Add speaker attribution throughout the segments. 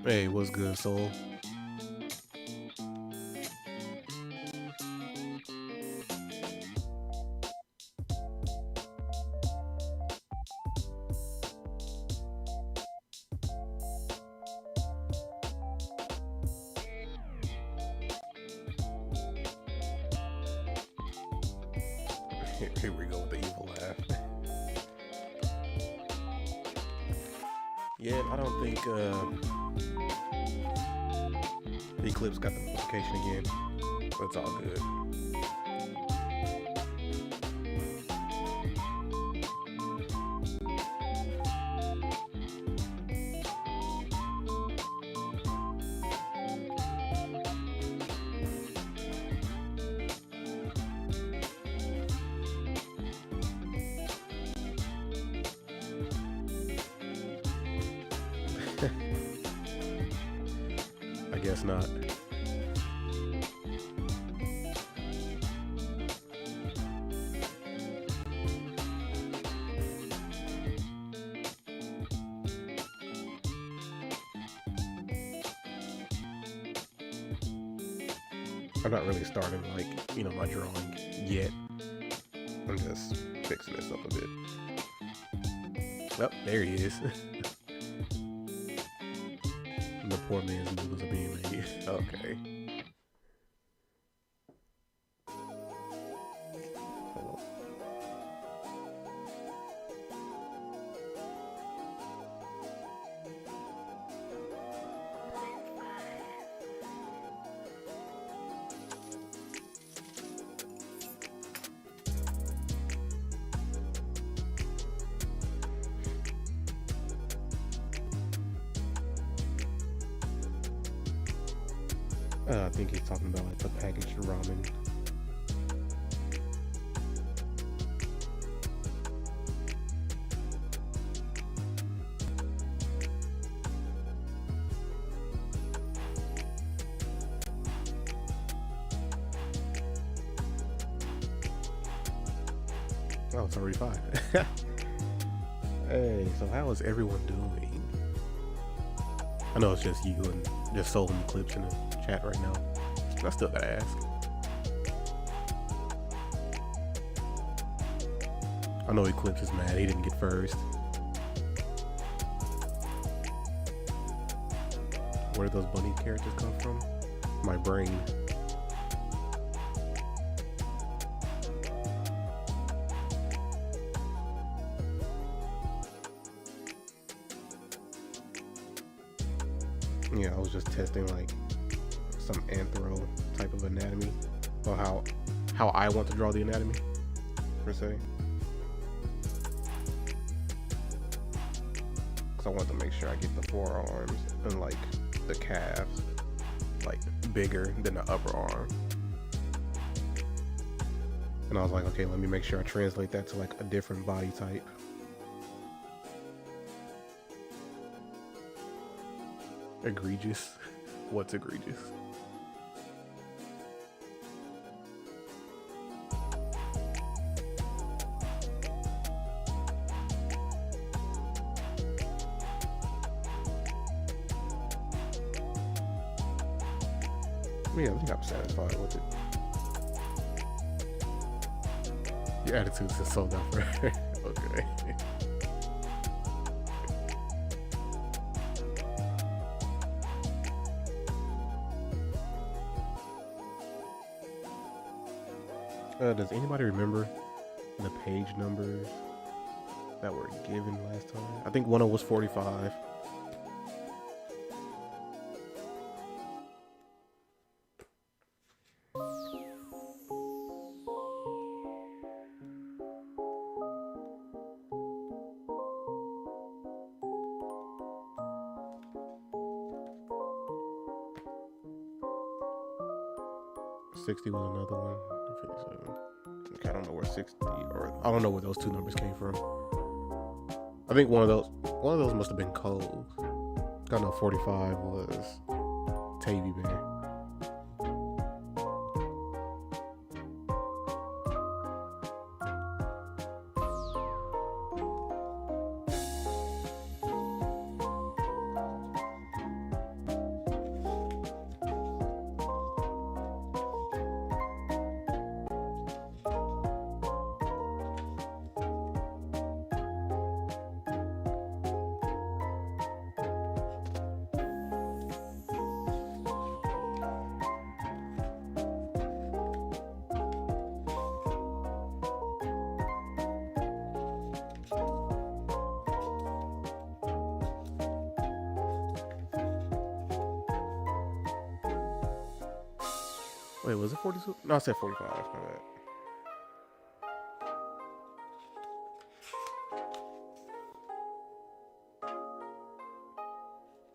Speaker 1: Hey, what's good, soul? Here we go with the evil laugh. Yeah, I don't think Eclipse got the notification again. But it's all good. I guess not. I'm not really starting my drawing yet. I'm just fixing this up a bit. Well, there he is. The poor man's noodles are being made. Okay. I think he's talking about like the packaged ramen. Oh, it's already 5. Hey, so how is everyone doing? I know it's just you and just Soul and Eclipse in the chat right now. I still gotta ask. I know Eclipse is mad he didn't get first. Where did those bunny characters come from? My brain. Yeah, I was just testing like some anthro type of anatomy, or how I want to draw the anatomy per se. Cause I want to make sure I get the forearms and like the calves like bigger than the upper arm. And I was like, okay, let me make sure I translate that to like a different body type. Egregious? What's egregious? Yeah, I think I'm satisfied with it. Your attitude's just sold out for her. Okay. Does anybody remember the page numbers that were given last time? I think one of was 45. $60 was another one. 57. Okay, I don't know where 60 or I don't know where those two numbers came from. I think one of those must have been Cole. I know 45 was Tavy Bear. Wait, was it 42? No, I said 45. My bad.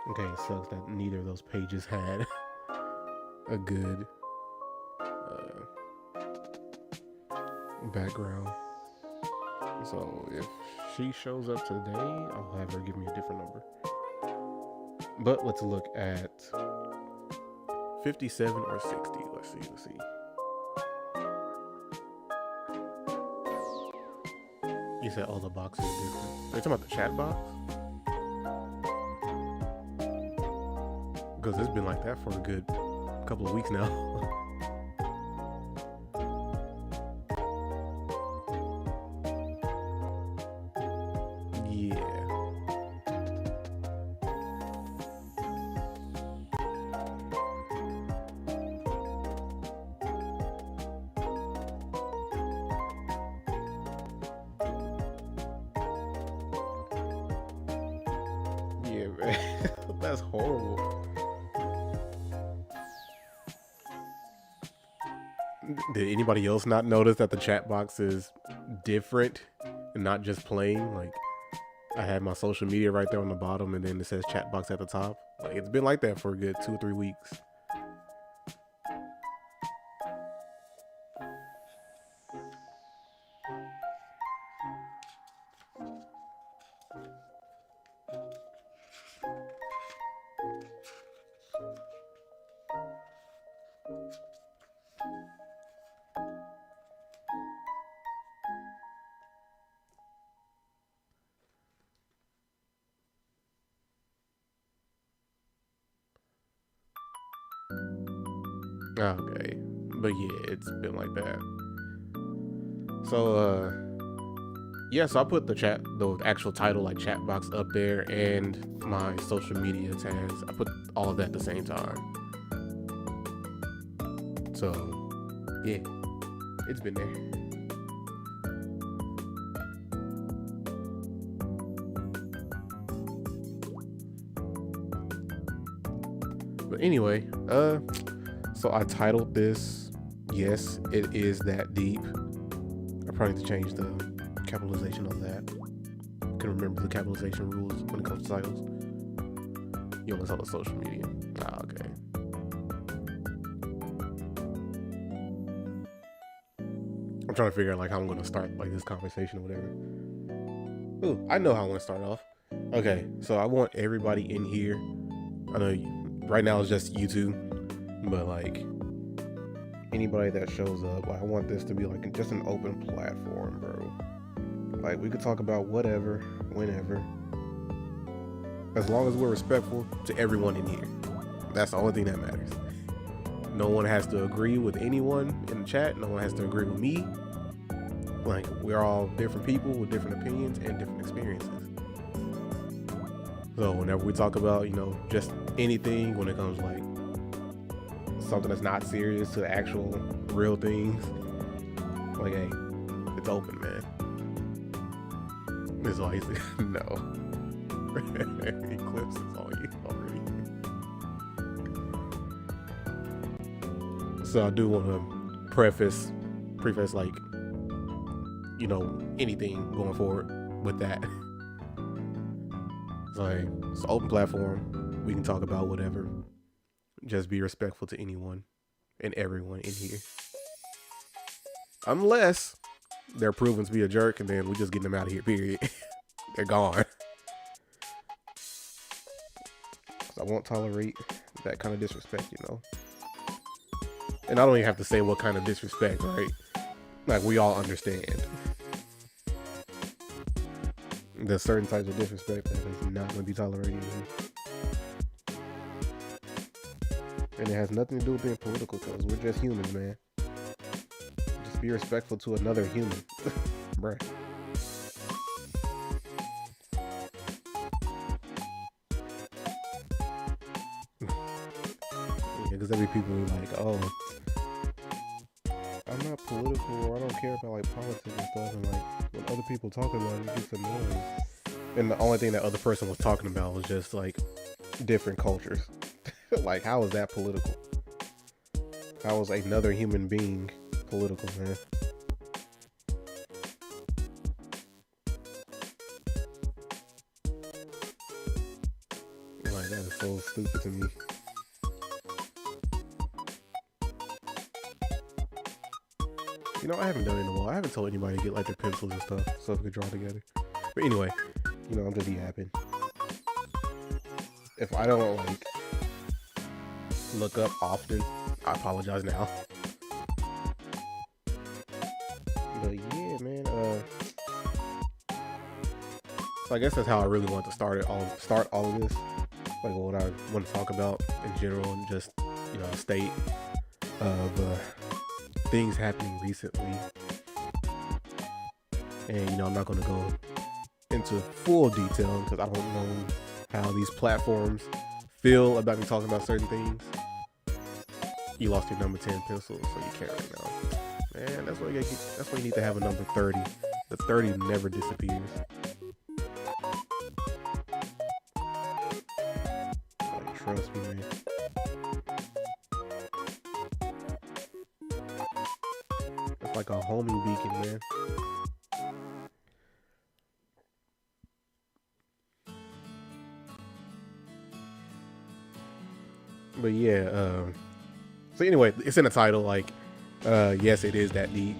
Speaker 1: Okay, it sucks that neither of those pages had a good background. So if she shows up today, I'll have her give me a different number. But let's look at 57 or 60. Let's see. You said all the boxes are different. Are you talking about the chat box? Because it's been like that for a good couple of weeks now. Yeah. Yeah, man. That's horrible. Did anybody else not notice that the chat box is different and not just plain? Like, I had my social media right there on the bottom, and then it says chat box at the top. Like, it's been like that for a good 2 or 3 weeks. Okay, but yeah, it's been like that. So yeah, so I put the actual title, like chat box, up there, and my social media tags. I put all of that at the same time. So yeah, it's been there. But anyway, so I titled this, Yes, It Is That Deep. I probably need to change the capitalization on that. I can remember the capitalization rules when it comes to titles. You only saw the social media. Okay. I'm trying to figure out like how I'm gonna start like this conversation or whatever. Ooh, I know how I'm gonna start off. Okay, so I want everybody in here. I know right now it's just you two, but like anybody that shows up, like I want this to be like just an open platform, bro. Like we could talk about whatever, whenever, as long as we're respectful to everyone in here. That's the only thing that matters. No one has to agree with anyone in the chat. No one has to agree with me. Like we're all different people with different opinions and different experiences. So whenever we talk about, you know, just anything when it comes to like something that's not serious to actual real things, like, hey, it's open, man. This is all he's no. Eclipse is all you already. So I do want to preface like, you know, anything going forward with that. So hey, it's an open platform. We can talk about whatever. Just be respectful to anyone and everyone in here. Unless they're proven to be a jerk and then we just get them out of here, period. They're gone. So I won't tolerate that kind of disrespect, you know. And I don't even have to say what kind of disrespect, right? Like we all understand. There's certain types of disrespect that is not going to be tolerated. And it has nothing to do with being political, because we're just humans, man. Just be respectful to another human. Bruh. Yeah, because there be people who are like, oh, I'm not political, or I don't care about like politics and stuff, and like when other people talk about it, it gets annoying. And the only thing that other person was talking about was just like different cultures. Like, how is that political? How was another human being political, man? Like, that is so stupid to me. You know, I haven't done it in a while. I haven't told anybody to get like their pencils and stuff so we could draw together. But anyway, you know, I'm just yapping. If I don't like look up often, I apologize now. But yeah, man. So I guess that's how I really want to start all of this. Like what I want to talk about in general, and just, you know, a state of things happening recently. And you know, I'm not going to go into full detail because I don't know how these platforms feel about me talking about certain things. You lost your number 10 pencil, so you can't right now. Man, that's why you need to have a number 30. The 30 never disappears. Like, trust me, man. It's like a homing beacon, man. But yeah, so anyway, it's in the title, like, yes, it is that deep.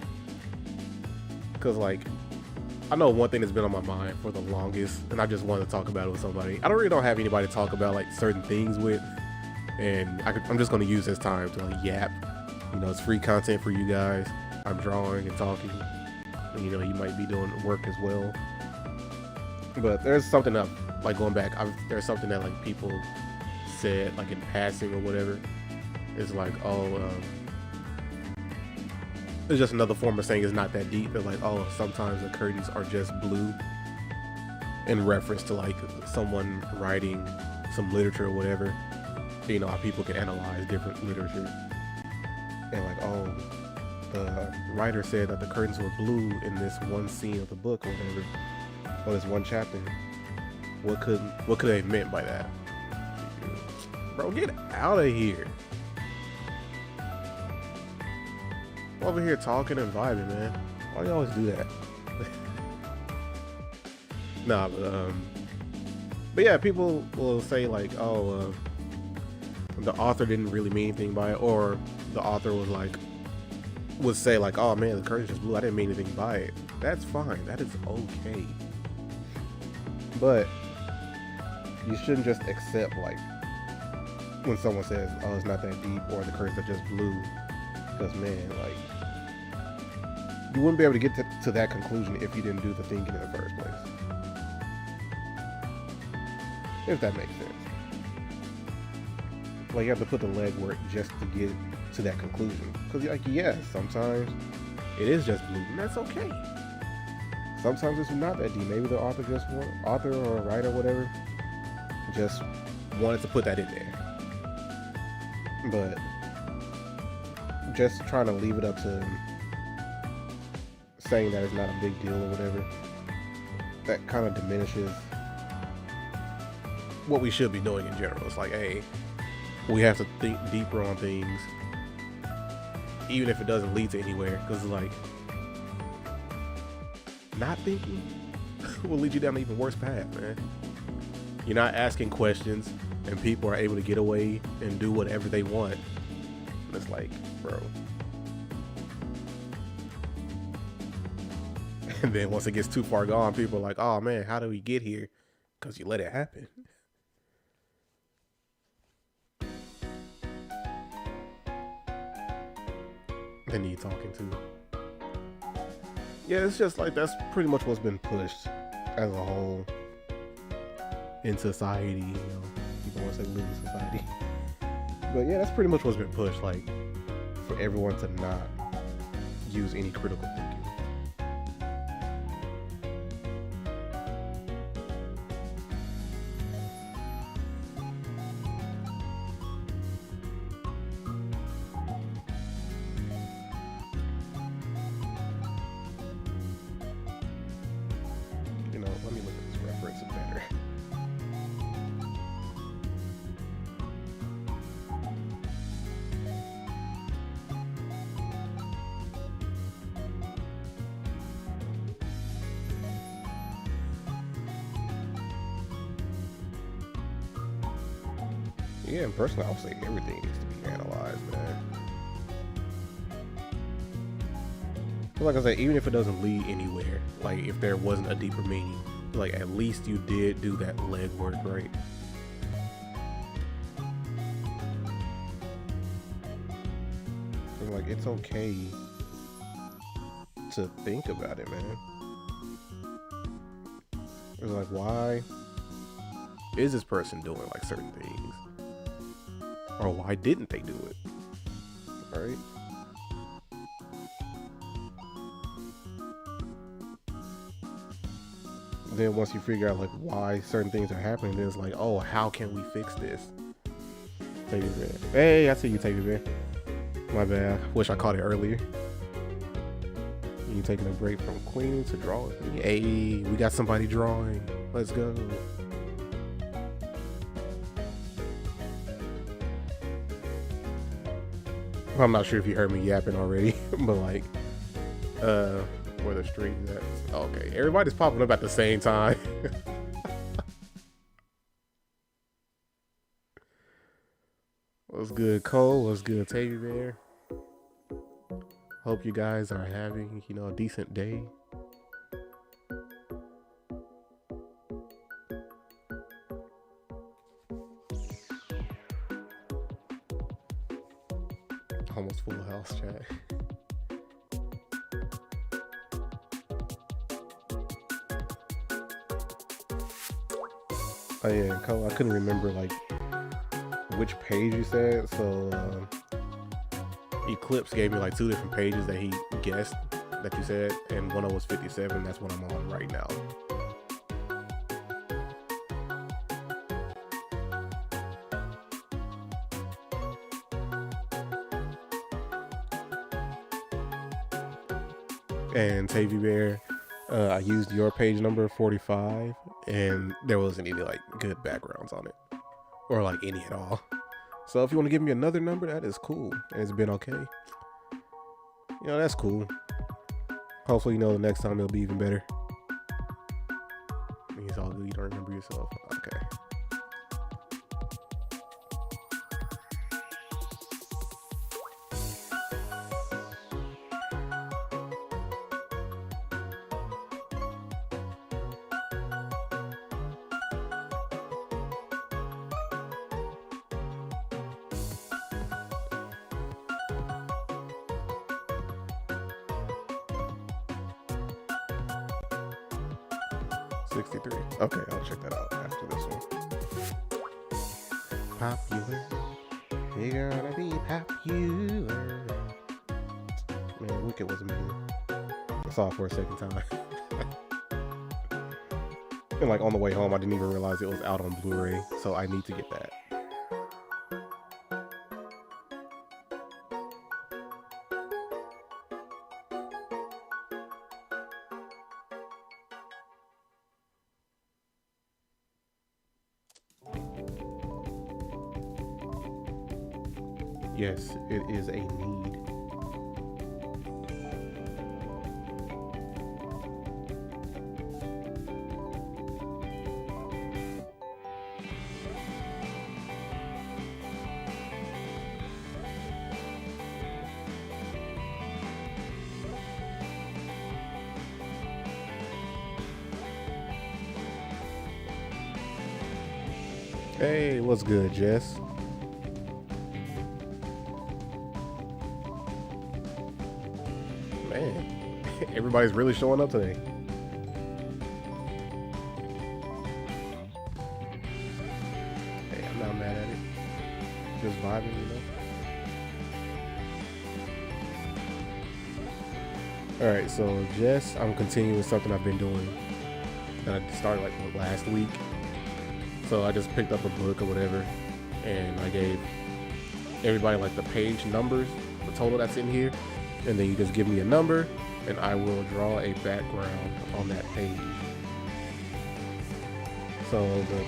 Speaker 1: Because, like, I know one thing that's been on my mind for the longest, and I just wanted to talk about it with somebody. I don't have anybody to talk about, like, certain things with, and I'm just going to use this time to, like, yap. You know, it's free content for you guys. I'm drawing and talking. And, you know, you might be doing work as well. But there's something that, like, going back, there's something that, like, people said, like, in passing or whatever. It's like, oh, it's just another form of saying it's not that deep. They're like, oh, sometimes the curtains are just blue, in reference to like someone writing some literature or whatever. You know how people can analyze different literature, and like, oh, the writer said that the curtains were blue in this one scene of the book or whatever, or this one chapter. What could they have meant by that? Bro, get out of here. I'm over here talking and vibing, man. Why do you always do that? Nah, but yeah, people will say like, oh, the author didn't really mean anything by it, or the author would say like, oh man, the curtain's just blue, I didn't mean anything by it. That's fine, that is okay. But you shouldn't just accept like when someone says, oh, it's not that deep, or the curtains are just blue. Because man, like, you wouldn't be able to get to that conclusion if you didn't do the thinking in the first place. If that makes sense. Like, you have to put the legwork just to get to that conclusion. Because, like, yeah, sometimes it is just blue, and that's okay. Sometimes it's not that deep. Maybe the author or a writer or whatever just wanted to put that in there. But just trying to leave it up to saying that it's not a big deal or whatever, that kind of diminishes what we should be doing in general. It's like, hey, we have to think deeper on things, even if it doesn't lead to anywhere, because like, not thinking will lead you down an even worse path, man. You're not asking questions, and people are able to get away and do whatever they want. And it's like, bro. And then once it gets too far gone, people are like, oh man, how do we get here? Because you let it happen. Then you talking to. Yeah, it's just like, that's pretty much what's been pushed as a whole in society, you know. People want to say live in society. But yeah, that's pretty much what's been pushed, like, for everyone to not use any critical thinking. You know, let me look at this reference better. Yeah, and personally, I would say everything needs to be analyzed, man. But like I said, even if it doesn't lead anywhere, like if there wasn't a deeper meaning, like at least you did do that legwork, right? So like it's okay to think about it, man. It's like, why is this person doing like certain things? Or why didn't they do it? Right? Then once you figure out like why certain things are happening, then it's like, oh, how can we fix this? Teddy bear. Hey, I see you, Teddy bear. My bad. Wish I caught it earlier. You taking a break from queening to draw with me? Hey, we got somebody drawing. Let's go. I'm not sure if you heard me yapping already, but like, where the stream is at. Okay, everybody's popping up at the same time. What's good, Cole? What's good, Tavy Bear? Hope you guys are having, a decent day. Almost full house, chat. Oh yeah, Cole, I couldn't remember like which page you said, so Eclipse gave me like 2 different pages that he guessed that you said, and one of them was 57. That's what I'm on right now. And Tavy Bear, I used your page number 45, and there wasn't any like good backgrounds on it, or like any at all. So if you want to give me another number, that is cool, and it's been okay. That's cool. Hopefully, the next time it'll be even better. It's all good. You don't remember yourself. Okay. Okay, I'll check that out after this one. Popular. You're gonna be popular. Man, Wicked was amazing. I saw it for a second time. And like on the way home, I didn't even realize it was out on Blu-ray, so I need to get that. Yes, it is a need. Hey, what's good, Jess? Man, everybody's really showing up today. Hey, I'm not mad at it. Just vibing, Alright, so Jess, I'm continuing something I've been doing that I started like last week. So I just picked up a book or whatever, and I gave everybody like the page numbers, the total that's in here, and then you just give me a number and I will draw a background on that page. So the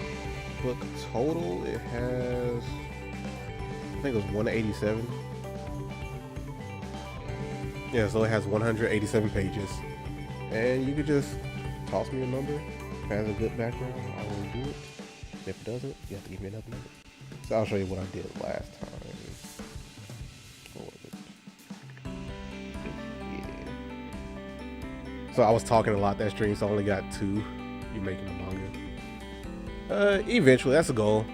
Speaker 1: book total, it has, I think it was 187. Yeah, so it has 187 pages, and you could just toss me a number. If it has a good background, I will do it. If it doesn't, you have to give me another number. So I'll show you what I did last time. What was it? Yeah. So I was talking a lot that stream, so I only got 2. You making the manga? Eventually, that's a goal.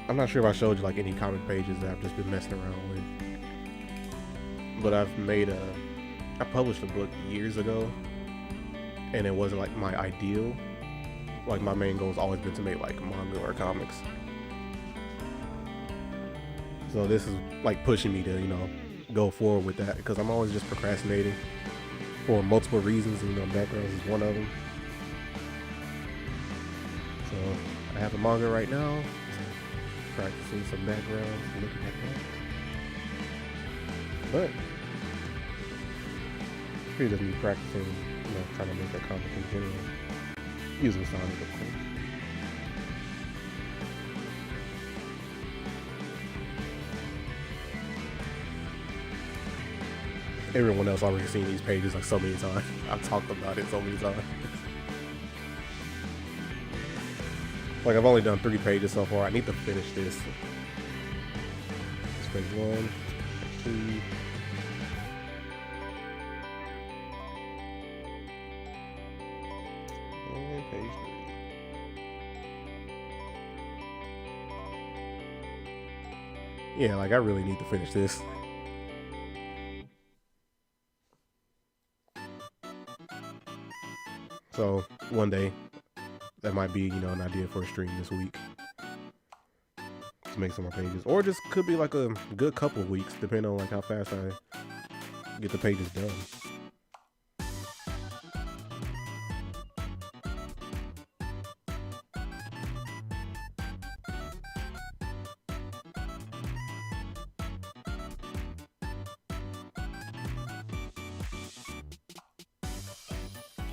Speaker 1: I'm not sure if I showed you like any comic pages that I've just been messing around with, but I published a book years ago, and it wasn't like my ideal. Like my main goal has always been to make like manga or comics. So this is like pushing me to, go forward with that, because I'm always just procrastinating for multiple reasons, and backgrounds is one of them. So I have a manga right now, practicing some backgrounds, looking at that. But pretty just me practicing, trying to make a comic in general, using Sonic, of course. Everyone else already seen these pages like so many times. I've talked about it so many times. Like I've only done 3 pages so far. I need to finish this. It's page 1, 2. And page 3. Yeah, like I really need to finish this. So one day, that might be, an idea for a stream this week to make some more pages, or just could be like a good couple of weeks, depending on like how fast I get the pages done.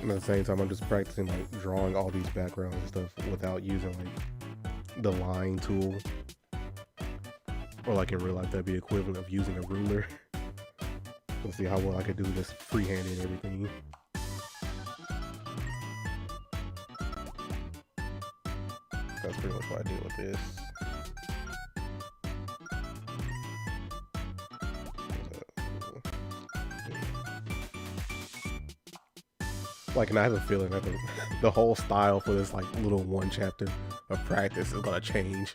Speaker 1: And at the same time, I'm just practicing like drawing all these backgrounds and stuff without using like the line tool, or like in real life that'd be equivalent of using a ruler. Let's see how well I could do this freehanded and everything. That's pretty much what I did with this. Like, and I have a feeling that the whole style for this like little 1 chapter of practice is gonna change.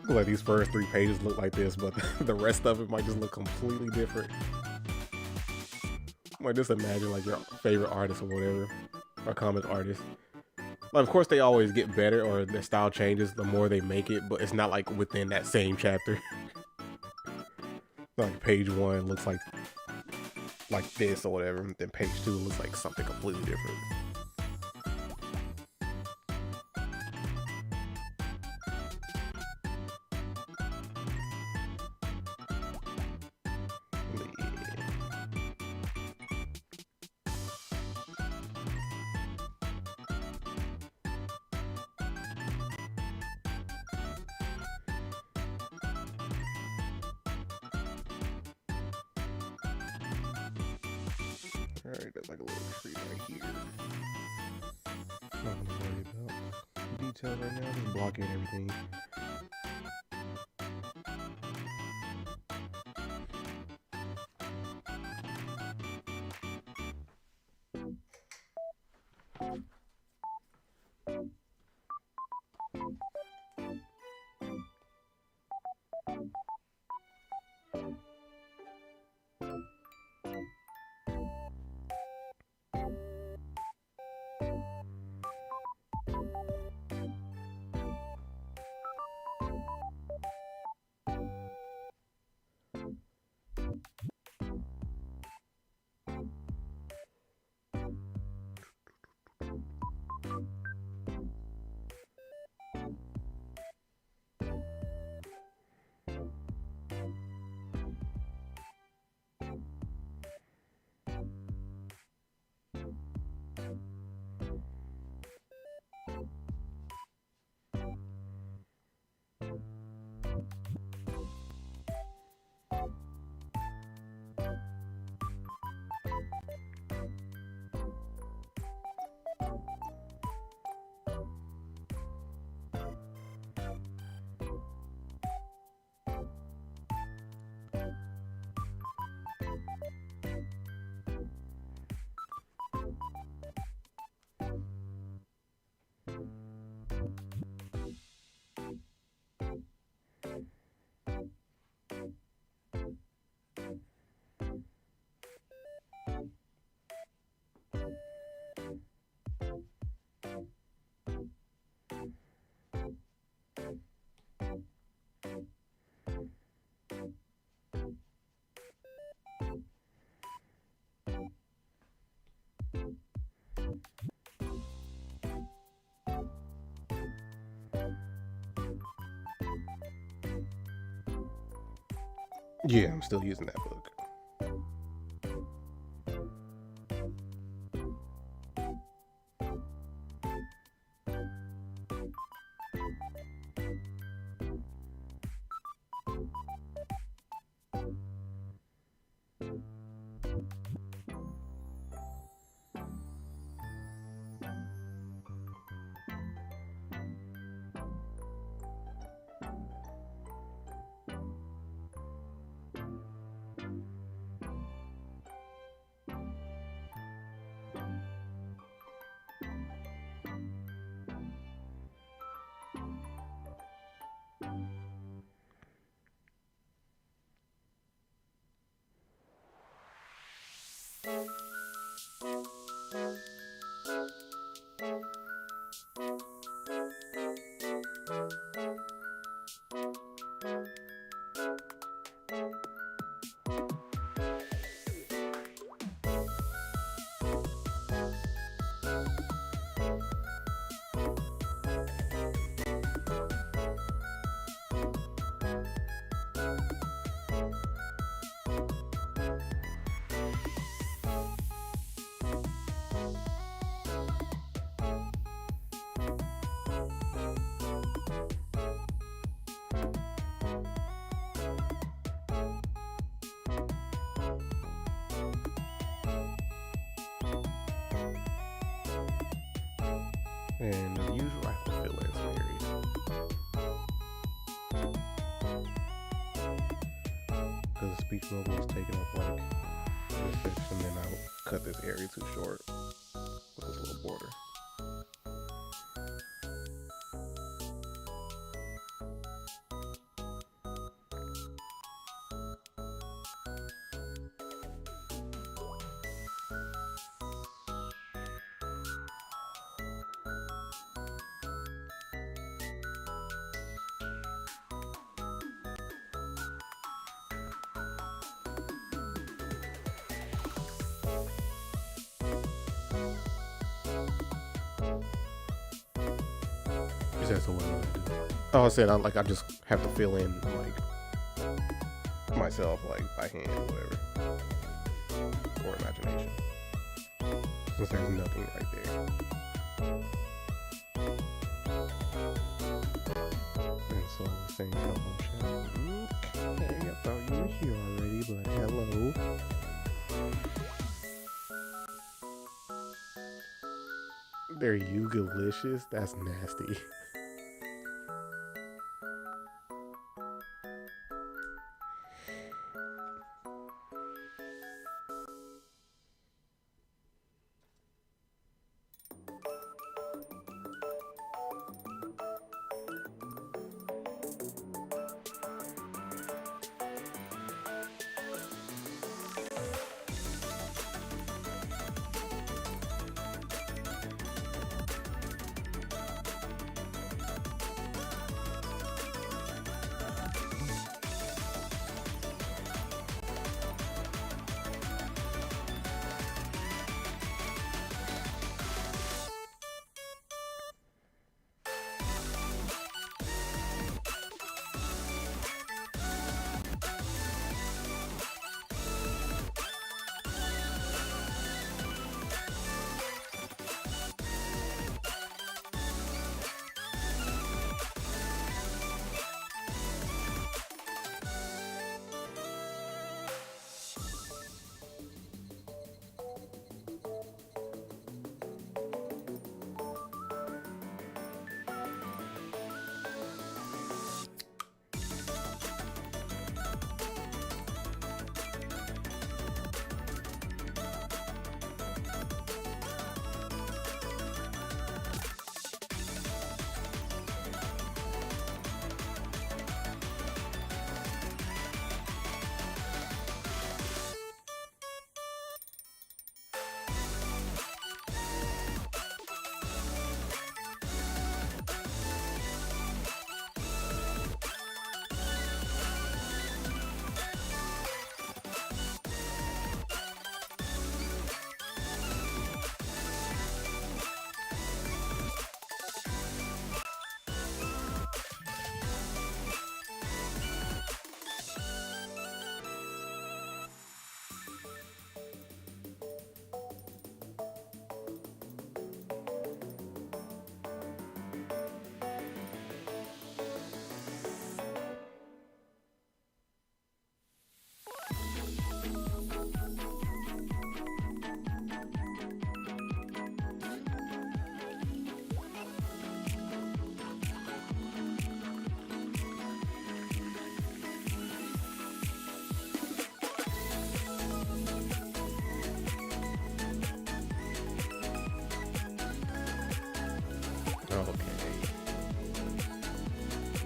Speaker 1: Like these first 3 pages look like this, but the rest of it might just look completely different. Like just imagine like your favorite artist or whatever, or comic artist. Like of course they always get better, or their style changes the more they make it, but it's not like within that same chapter. Like page 1 looks like this or whatever, then page 2 looks like something completely different. Alright, that's like a little tree right here. Not gonna worry about details right now, just blocking everything. Yeah, I'm still using that book. And as usual, I have to fill in some areas. Because the speech bubble is taking up like this section, then I'll cut this area too short with this little border. That's what I'm gonna do. Oh, I said I just have to fill in like myself like by hand or whatever, or imagination, since there's nothing right there. And so saying hello, okay, I thought you were here already, but hello. They're you-galicious? That's nasty.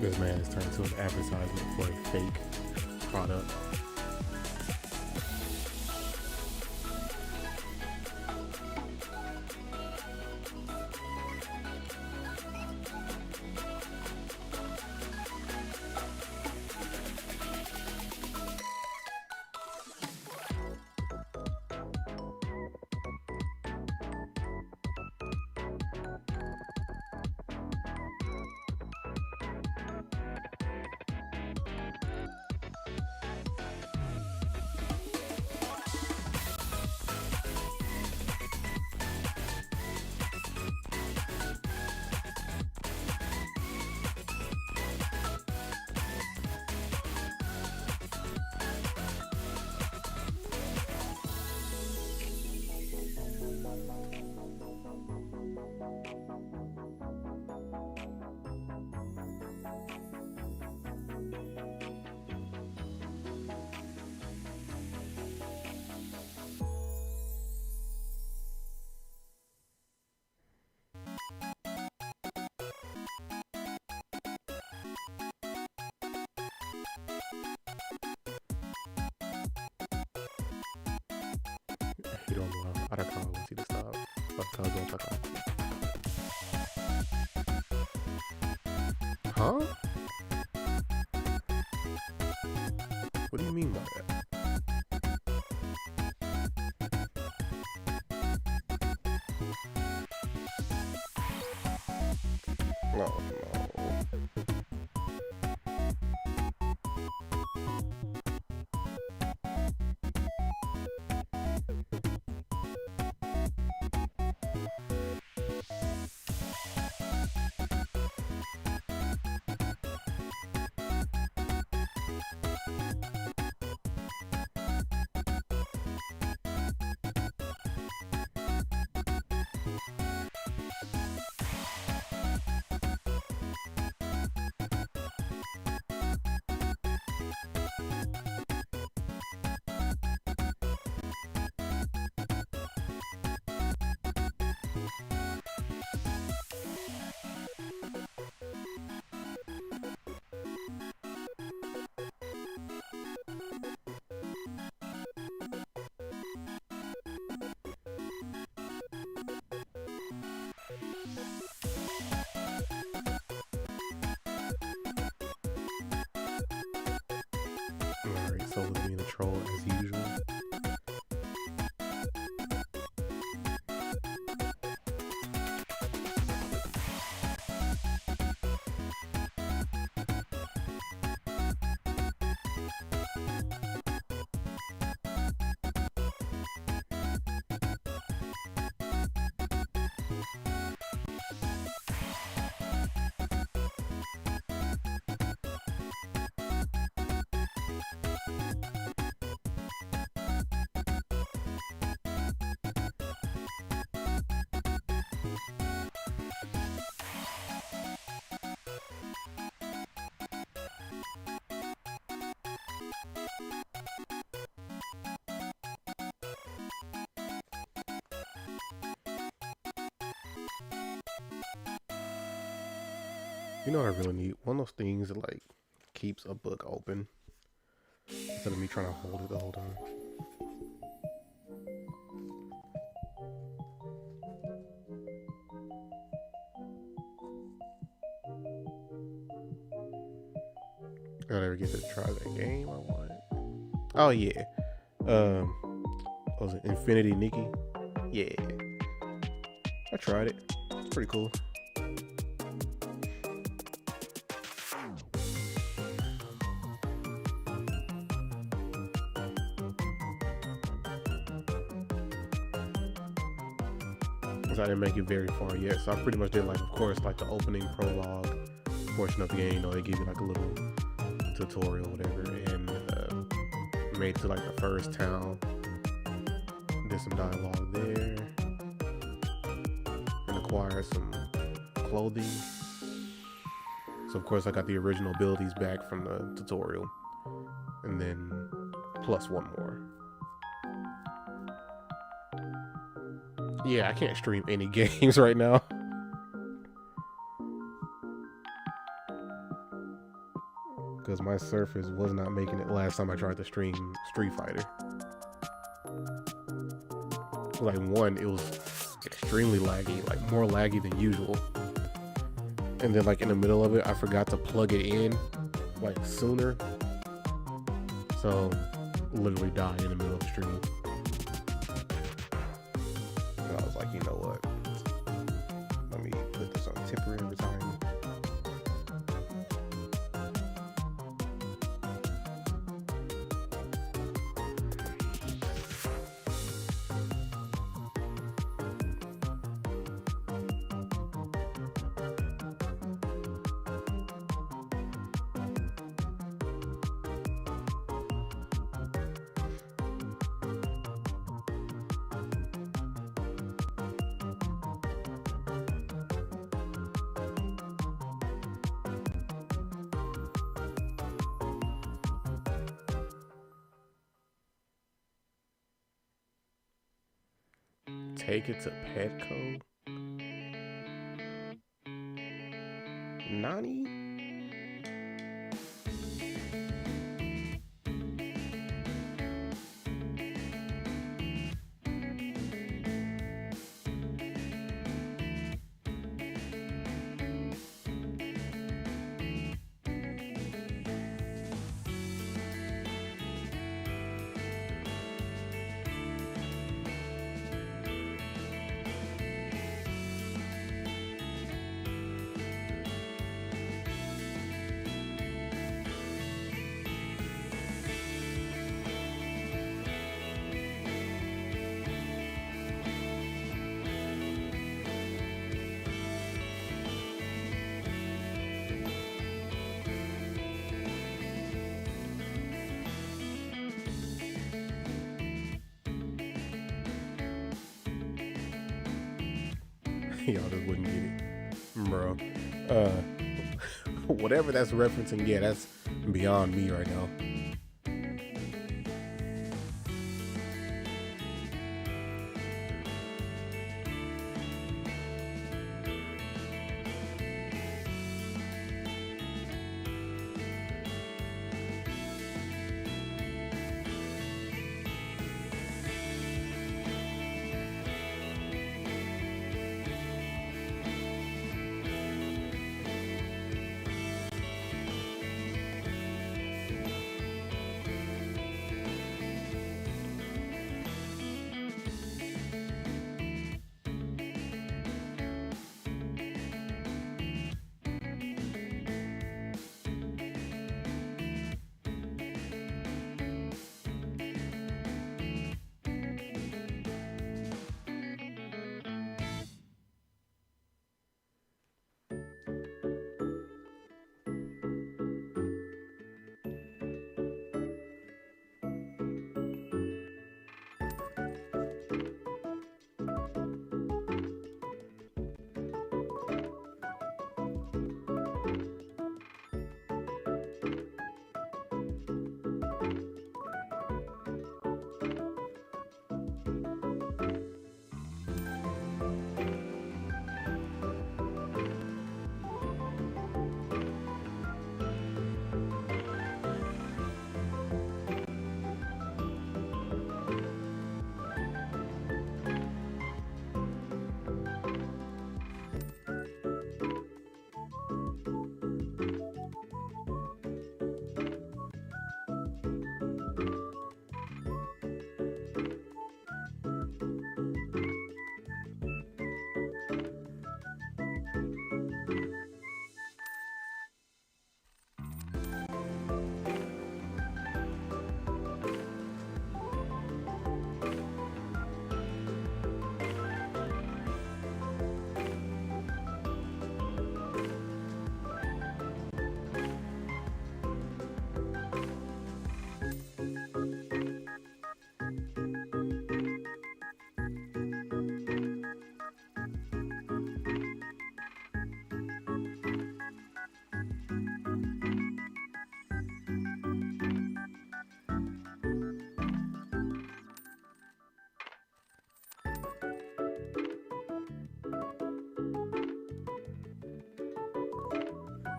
Speaker 1: This man is turned into an advertisement for a fake product. 이런 거 알아가고 지르다 막가고 다가. Huh? What do you mean by that? No, no. Alright, so with being a troll as usual. You know what I really need? One of those things that like keeps a book open instead of me trying to hold it the whole time. I never get to try that game I want. Oh yeah. Was it Infinity Nikki? Yeah. I tried it. It's pretty cool. I didn't make it very far yet, so I pretty much did like, of course, like the opening prologue portion of the game. You know, they give you like a little tutorial, whatever, and made it to like the first town. Did some dialogue there, and acquired some clothing. So of course, I got the original abilities back from the tutorial, and then plus one more. Yeah, I can't stream any games right now. because my Surface was not making it last time I tried to stream Street Fighter. Like, one, it was extremely laggy, like more laggy than usual. And then like in the middle of it, I forgot to plug it in like sooner. So literally died in the middle of the stream. And I was like, you know what? Let me put this on temporary time. Take it to Petco? Nani? Y'all just wouldn't get it, bro. Whatever that's referencing, yeah, that's beyond me right now.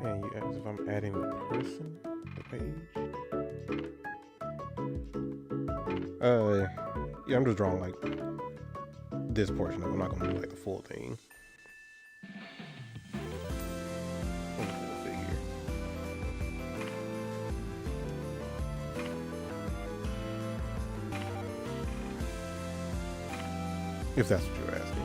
Speaker 1: And you ask if I'm adding the person? The page. Yeah, I'm just drawing like this portion of it. I'm not gonna do like the full thing. The full figure. If that's what you're asking.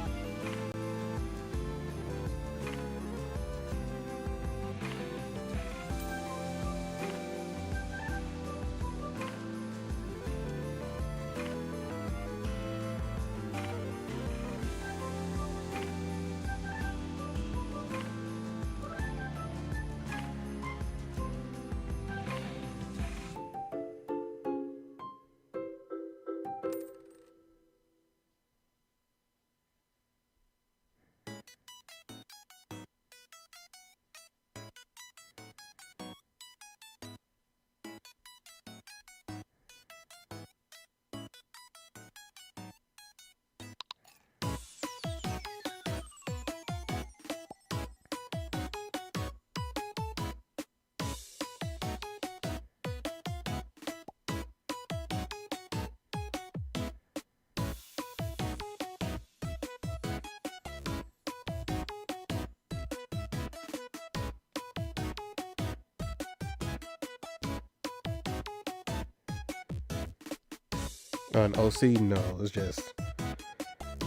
Speaker 1: An OC, no, it's just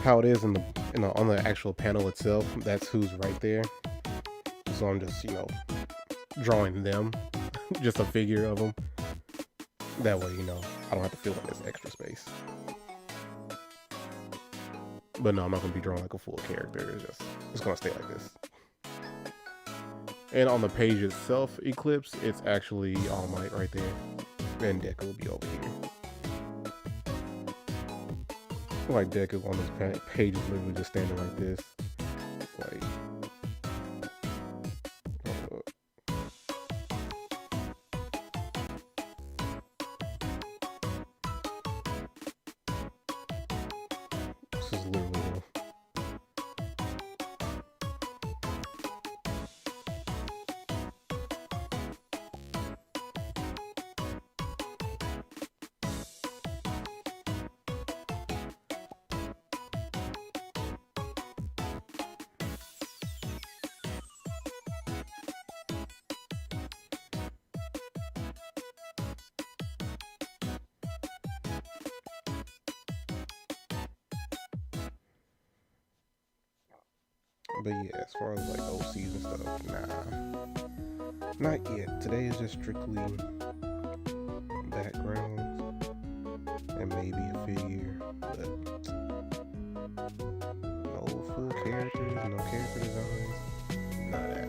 Speaker 1: how it is in the on the actual panel itself. That's who's right there. So I'm just drawing them, just a figure of them. That way, I don't have to fill in this extra space. But no, I'm not gonna be drawing like a full character. It's gonna stay like this. And on the page itself, Eclipse, it's actually All Might right there, and Deku will be over here. Like Deku on this page is literally just standing like this. Like, this is literally But yeah, as far as like OCs and stuff, nah, not yet. Today is just strictly backgrounds and maybe a figure, but no full characters, no character designs, none of that.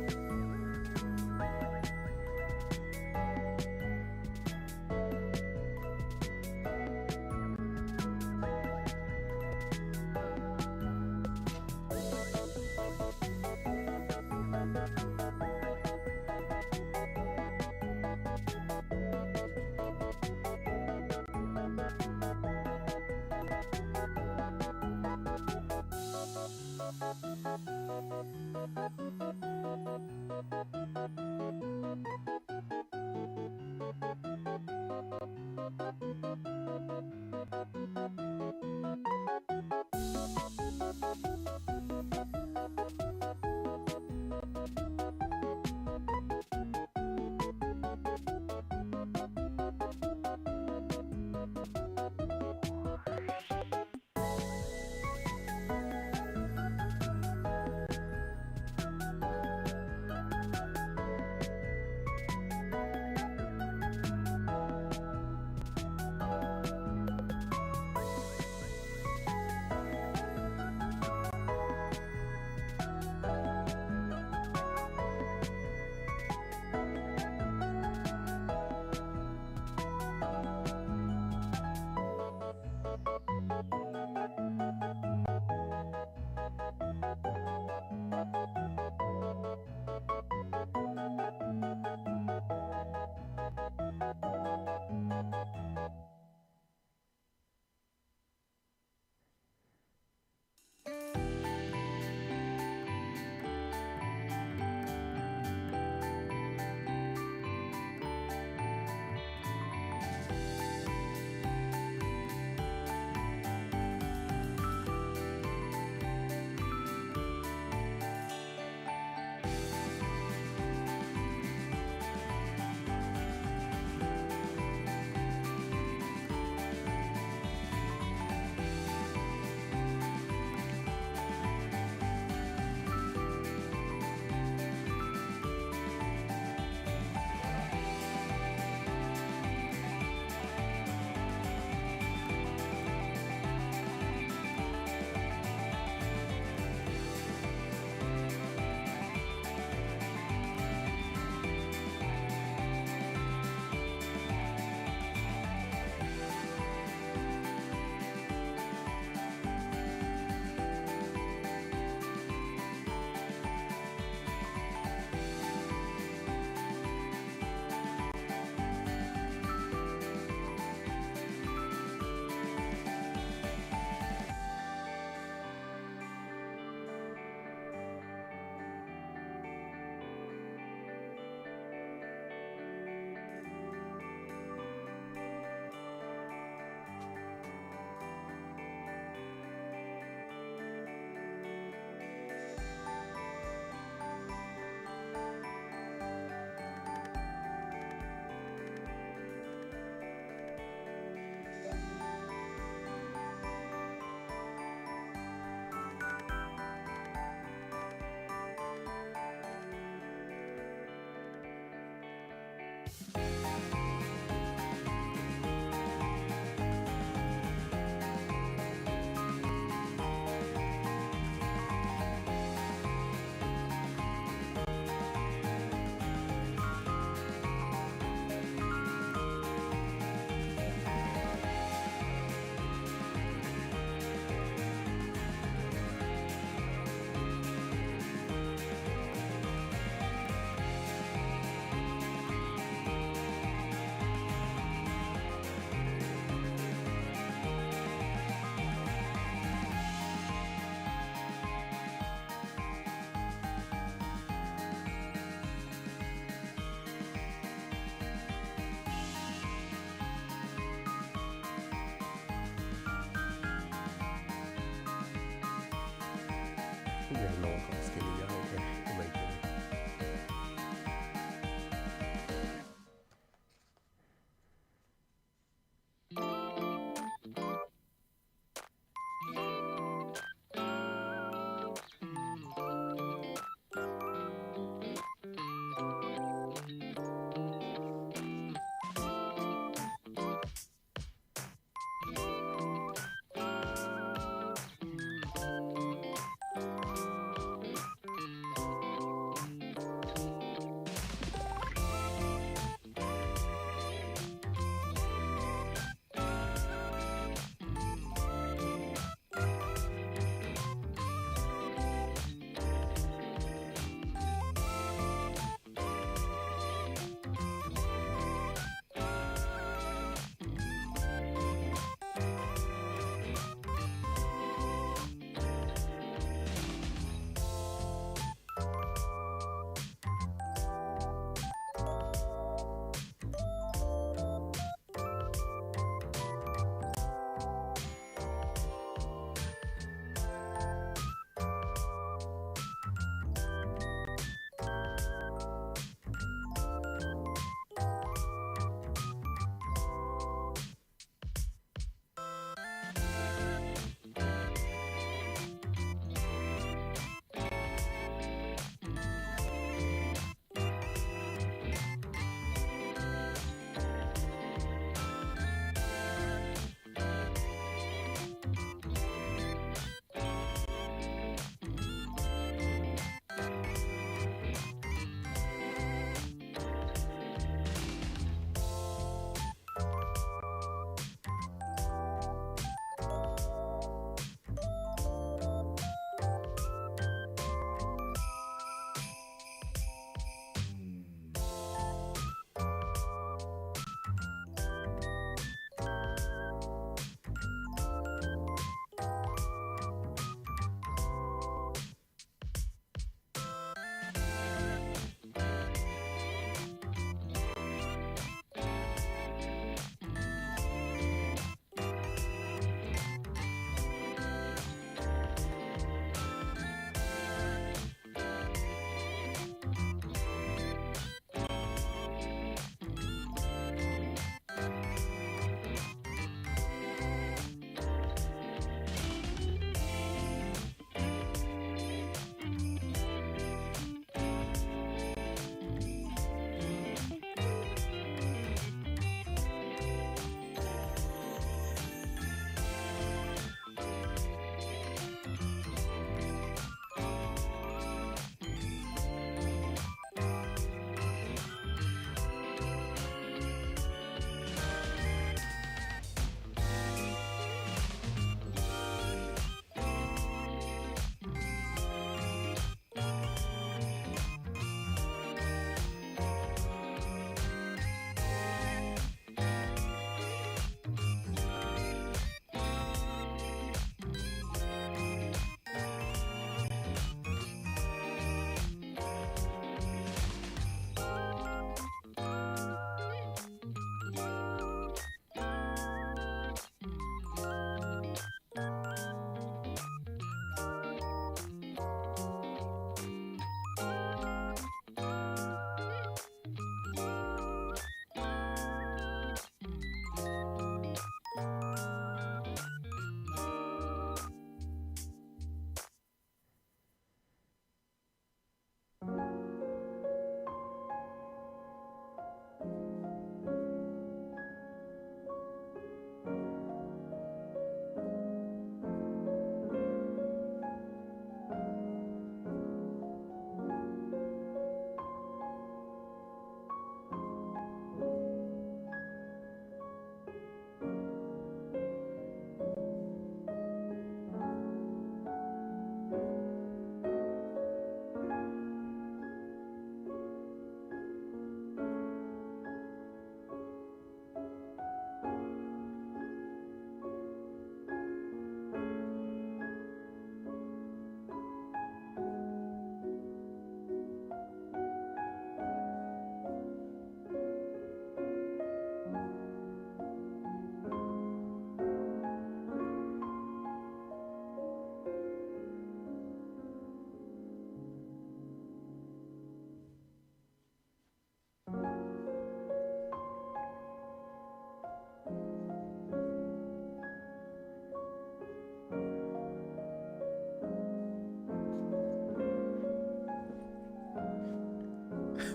Speaker 1: no one called skinny. Y'all can make it.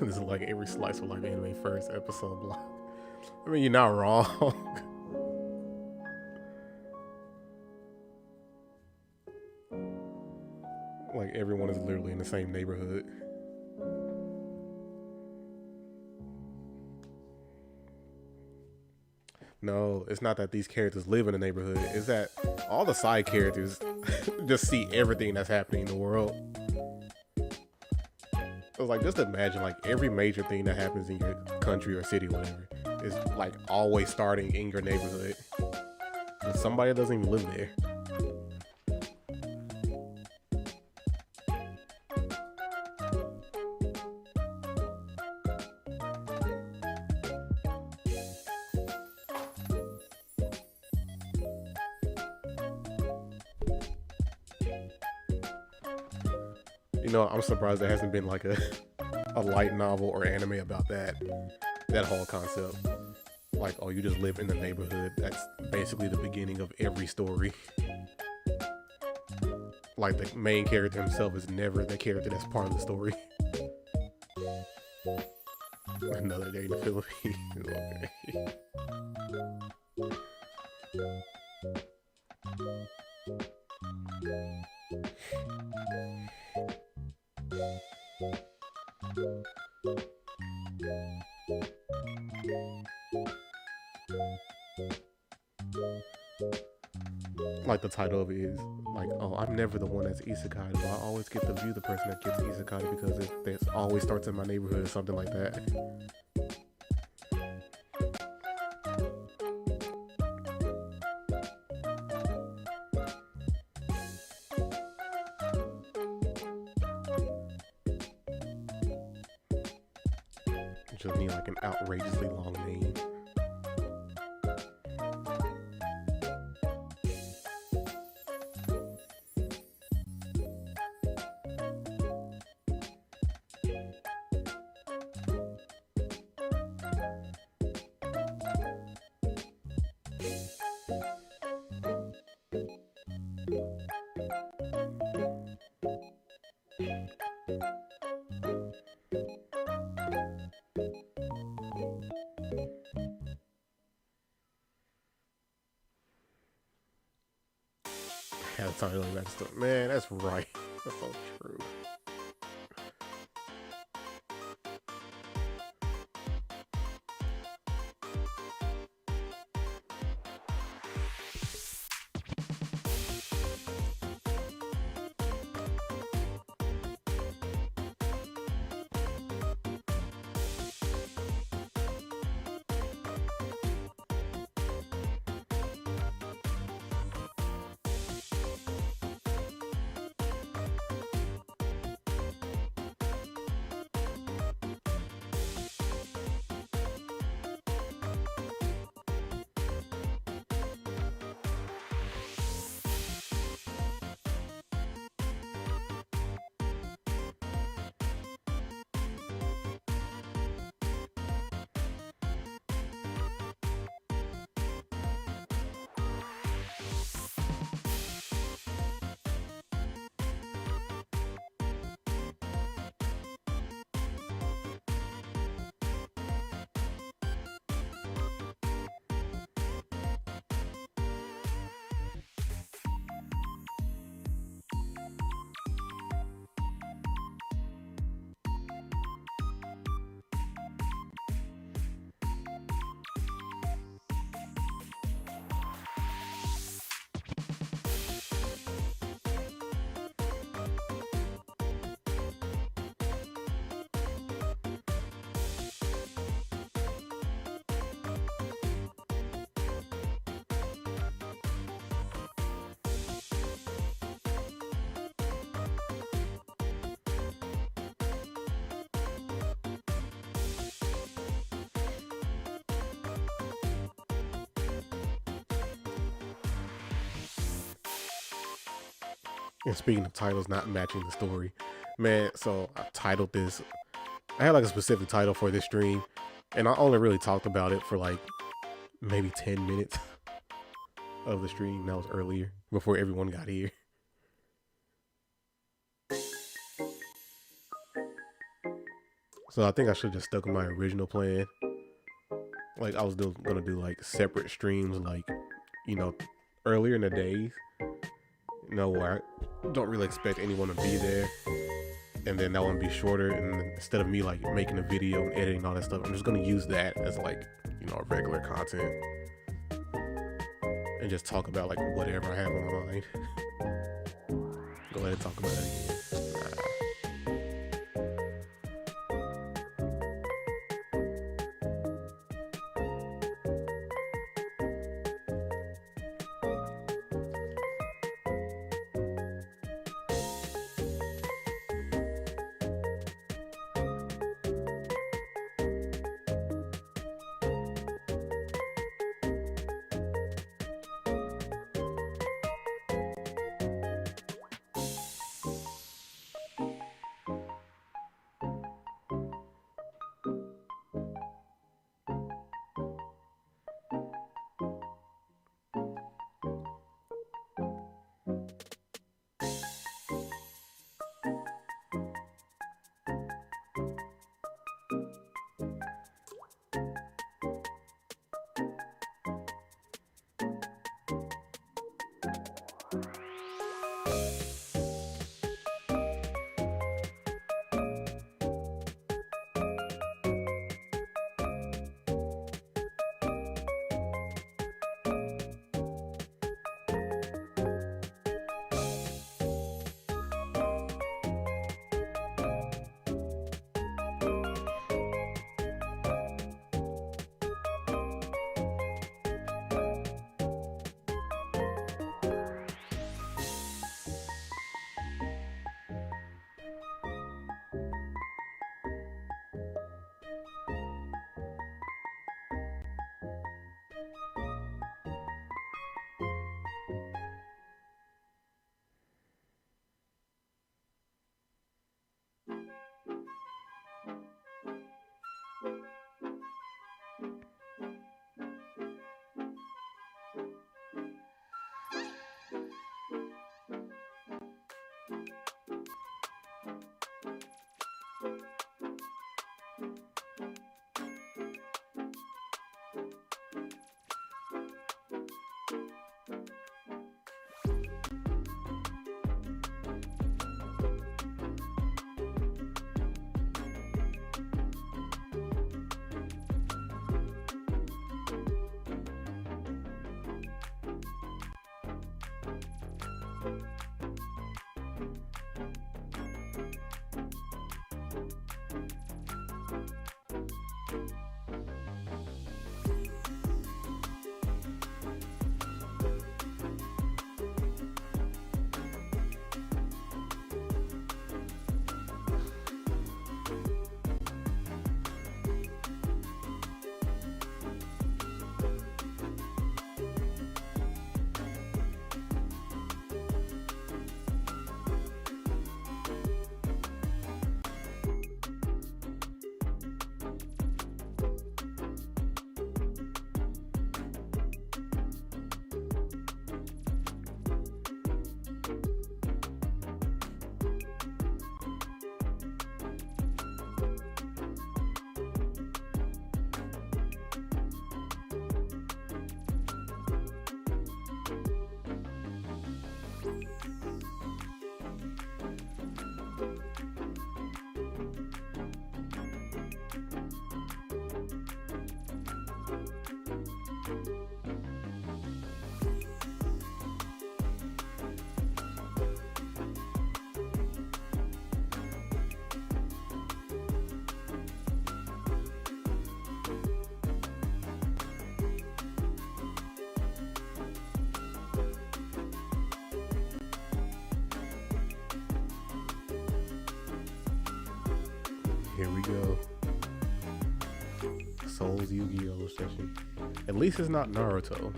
Speaker 1: This is like every slice of life anime first episode block. I mean, you're not wrong. Like everyone is literally in the same neighborhood. No, it's not that these characters live in the neighborhood. It's that all the side characters just see everything that's happening in the world. So it's like, just imagine like every major thing that happens in your country or city, or whatever, is like always starting in your neighborhood. And somebody doesn't even live there. You know, I'm surprised there hasn't been like a light novel or anime about that whole concept. Like, oh, you just live in the neighborhood. That's basically the beginning of every story. Like, the main character himself is never the character that's part of the story. Another day in the Philippines. Okay. Like the title of it is like, oh, I'm never the one that's isekai, but I always get to view the person that gets isekai because it always starts in my neighborhood or something like that. Just need like an outrageously long name. That's how really that stuff. Man, that's right. That's so true. And speaking of titles not matching the story, man, so I titled this. I had like a specific title for this stream, and I only really talked about it for like maybe 10 minutes of the stream. That was earlier, before everyone got here. So I think I should just stuck with my original plan. Like I was gonna do like separate streams, like you know, earlier in the days. Where I don't really expect anyone to be there, and then that one be shorter. And instead of me like making a video and editing all that stuff, I'm just gonna use that as like regular content and just talk about like whatever I have on my mind. Go ahead and talk about it again. Here we go. Souls Yu-Gi-Oh session. At least it's not Naruto.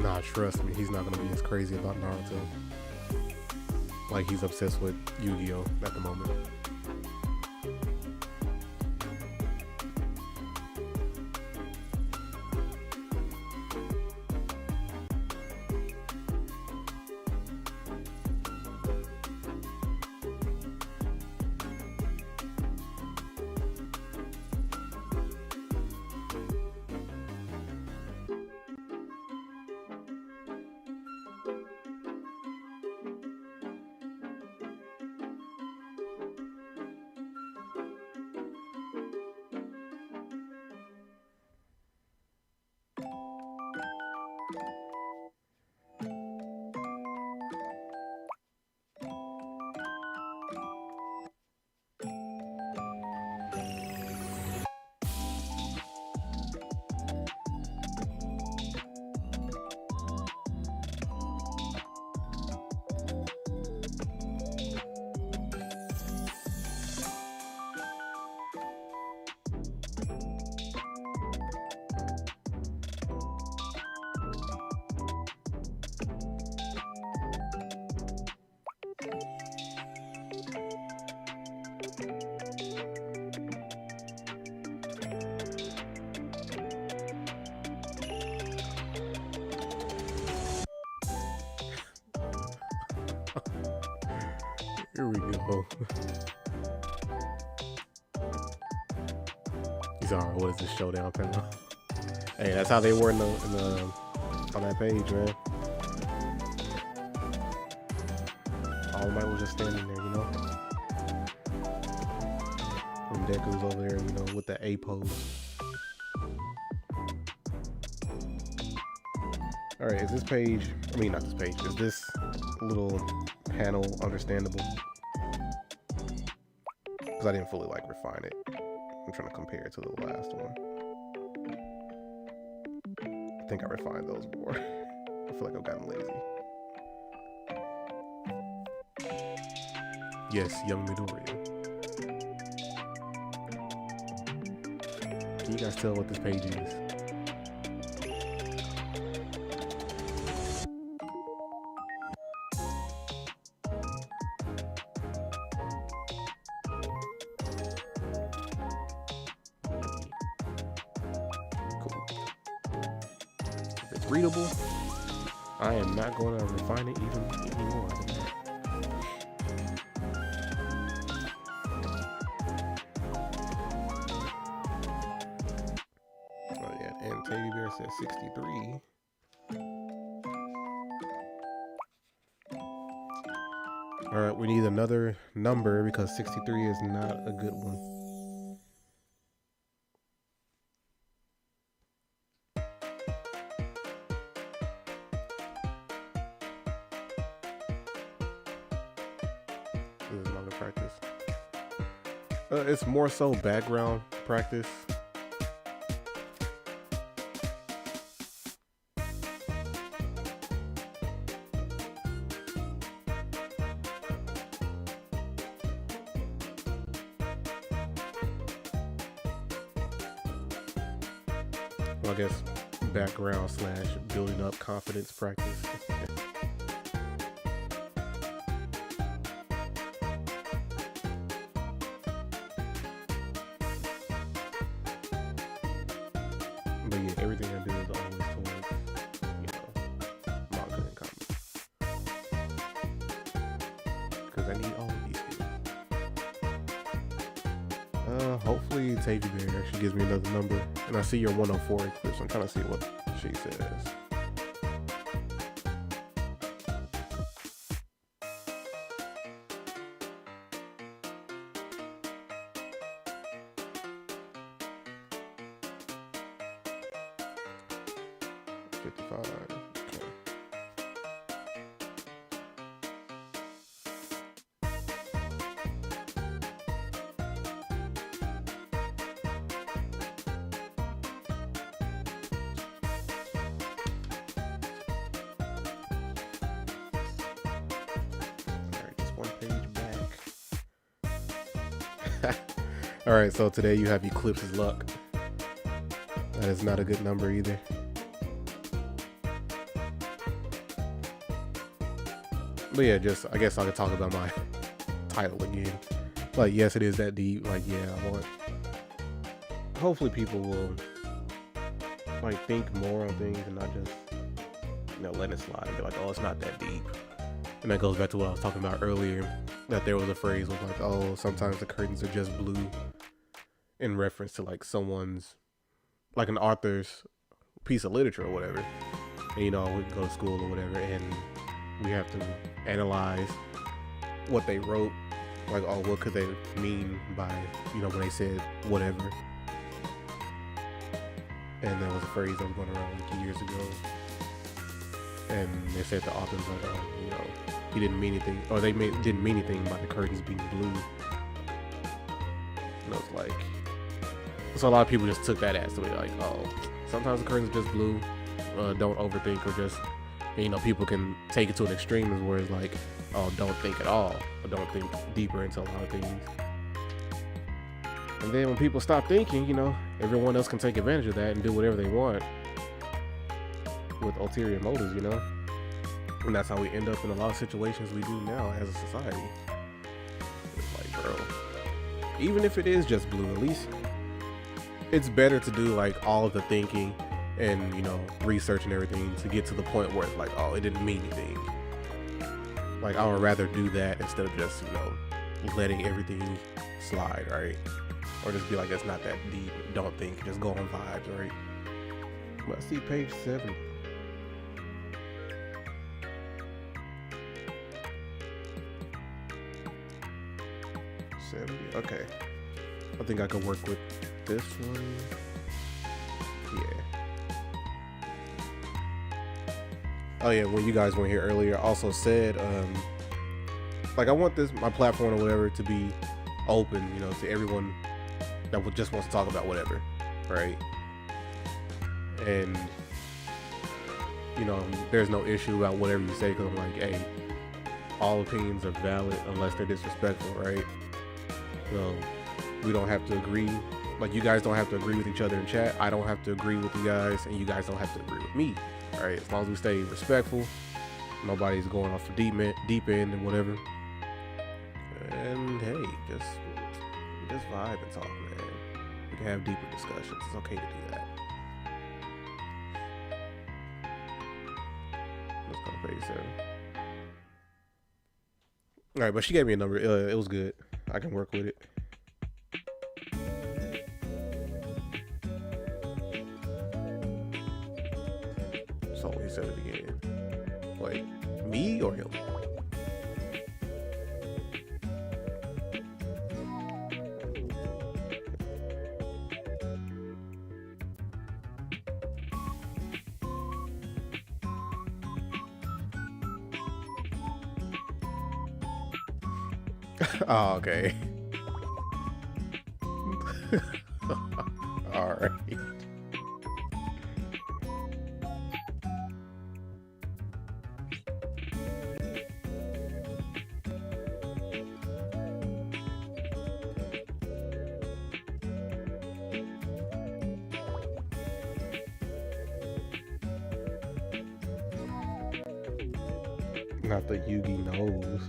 Speaker 1: Nah, trust me, he's not gonna be as crazy about Naruto. Like he's obsessed with Yu-Gi-Oh at the moment. Here we go. He's alright. What is this showdown panel? Hey, that's how they were in the on that page, man. All Might was just standing there, you know. And Deku's over there, you know, with the A pose. All right, is this page? I mean, not this page. Is this little panel understandable? Because I didn't fully like refine it. I'm trying to compare it to the last one. I think I refined those more. I feel like I've gotten lazy. Yes, young Midoriya. Can you guys tell what this page is? Readable. I am not going to refine it even anymore. Oh yeah, and Teddy Bear says 63. All right, we need another number because 63 is not a good one. This is manga practice. It's more so background practice. Well, I guess background / building up confidence practice. But yeah, everything I do is always towards, you know, manga and comics. Because I need all of these skills. Hopefully Tavy Bear actually gives me another number. And I see your 104 eclipse. I'm trying to see what she says. One page back. All right, so today you have Eclipse's luck. That is not a good number either. But yeah, just I guess I could talk about my title again. Like, yes, it is that deep. Like, yeah, I want. Hopefully, people will like think more on things and not just let it slide. Be like, oh, it's not that deep. And that goes back to what I was talking about earlier. That there was a phrase was like, oh, sometimes the curtains are just blue, in reference to like someone's, like an author's piece of literature or whatever. And we can go to school or whatever, and we have to analyze what they wrote. Like, oh, what could they mean by, when they said whatever. And there was a phrase that was going around like years ago. And they said the author was like, oh, he didn't mean anything, or didn't mean anything by the curtains being blue. And I was like, so a lot of people just took that as the way, like, oh, sometimes the curtains are just blue. Don't overthink, or just, people can take it to an extreme where it's like, oh, don't think at all, or don't think deeper into a lot of things. And then when people stop thinking, everyone else can take advantage of that and do whatever they want with ulterior motives, And that's how we end up in a lot of situations we do now as a society. It's like, bro, even if it is just blue, at least it's better to do like all of the thinking and, research and everything to get to the point where it's like, oh, it didn't mean anything. Like, I would rather do that instead of just, letting everything slide, right? Or just be like, it's not that deep. Don't think. Just go on vibes, right? Let's see page 7. Okay. I think I could work with this one. Yeah. Oh yeah, when you guys weren't here earlier, I also said, like, I want my platform or whatever to be open, to everyone that just wants to talk about whatever, right? And, there's no issue about whatever you say, because I'm like, hey, all opinions are valid unless they're disrespectful, right? So we don't have to agree. Like, you guys don't have to agree with each other in chat. I don't have to agree with you guys, and you guys don't have to agree with me. All right, as long as we stay respectful, nobody's going off the deep end and whatever. And hey, just vibe and talk, man. We can have deeper discussions. It's okay to do that. Let's go to page 7. All right, but she gave me a number. It was good. I can work with it. So he said it again. Wait, me or him? Oh, okay. All right. Not the Yugi nose.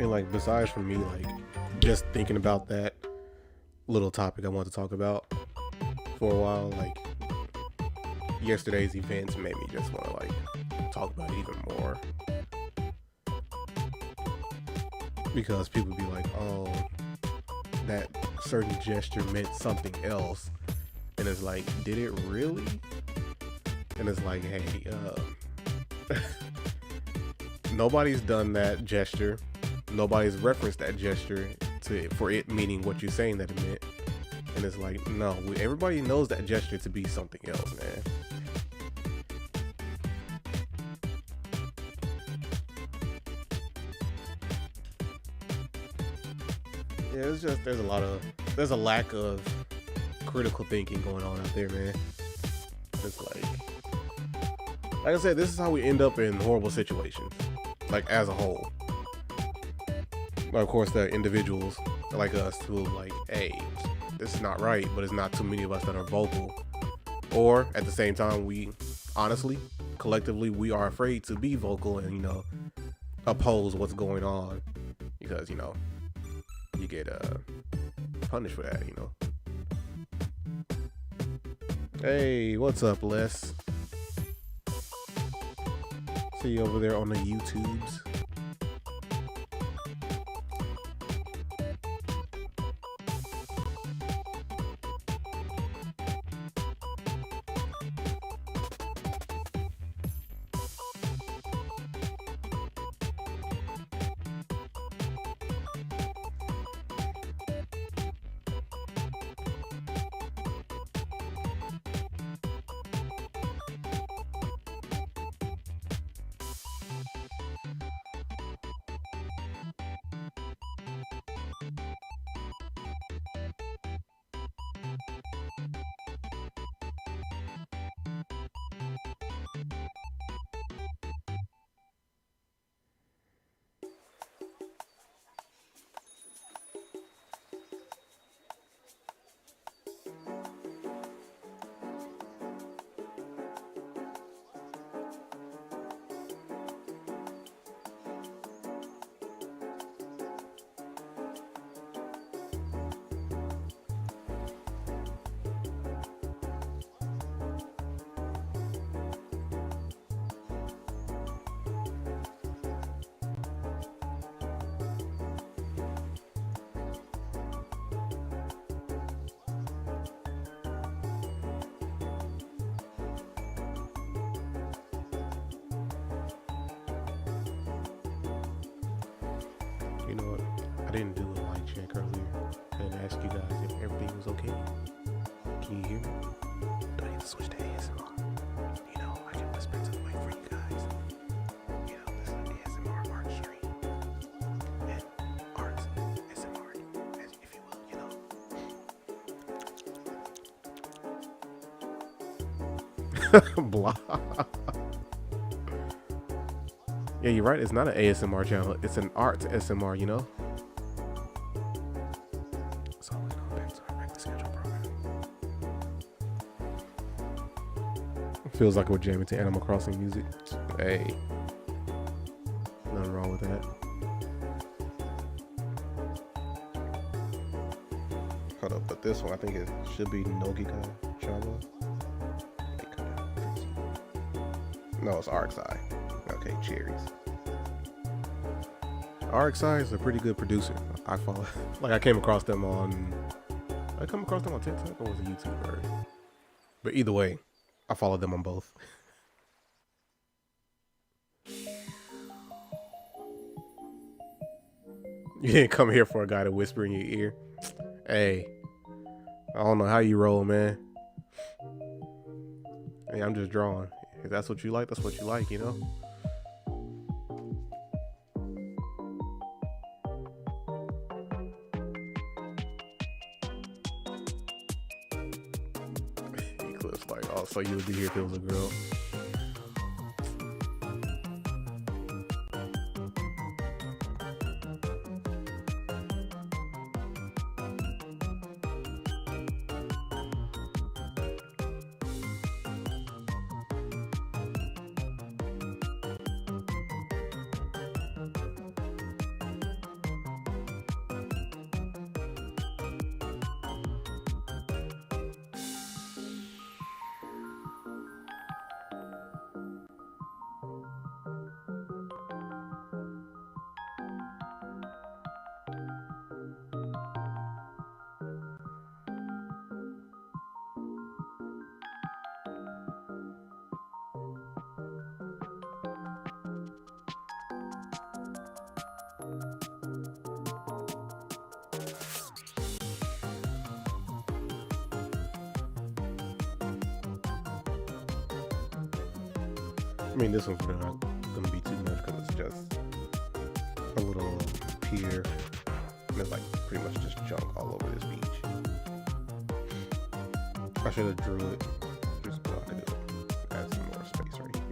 Speaker 1: And like, besides from me, like, just thinking about that little topic I want to talk about for a while, like, yesterday's events made me just want to like talk about it even more, because people be like, oh, that certain gesture meant something else, and it's like, did it really? And it's like, hey, nobody's done that gesture. Nobody's referenced that gesture for it meaning what you're saying that it meant. And it's like, no, everybody knows that gesture to be something else, man. Yeah, it's just there's a lack of critical thinking going on out there, man. It's like I said, this is how we end up in horrible situations, like as a whole. But of course, there are individuals like us who are like, hey, this is not right, but it's not too many of us that are vocal. Or at the same time, we honestly, collectively, we are afraid to be vocal and, oppose what's going on because, you get punished for that, Hey, what's up, Les? See you over there on the YouTubes. You know what? I didn't do a mic check earlier. I didn't ask you guys if everything was okay. Can you hear me? Do I need to switch to ASMR? I can whisper to the mic for you guys. This is an ASMR art stream. And arts, SMR, if you will, Blah. Yeah, you're right. It's not an ASMR channel. It's an art SMR, So we're going back to our regular schedule program. Feels like we're jamming to Animal Crossing music. Hey. Nothing wrong with that. Hold up, but this one, I think it should be Nogika Chaba. No, it's Arcsai. Okay, cherries. RXI is a pretty good producer. I follow, I came across them on TikTok or was it YouTube? But either way, I follow them on both. You didn't come here for a guy to whisper in your ear. Hey, I don't know how you roll, man. Hey, I'm just drawing. If that's what you like, that's what you like, Eclipse, like, oh, so you would be here if it was a girl. mean, this one's really not gonna be too much because it's just a little pier. And there's like pretty much just junk all over this beach. I should have drew it. Just what I could do. Add some more space right here.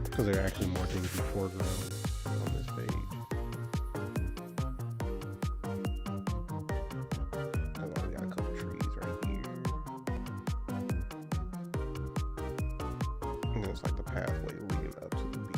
Speaker 1: Because there are actually more things in the foreground on this page. We got a couple trees right here. And then it's like the pathway leading up to the beach.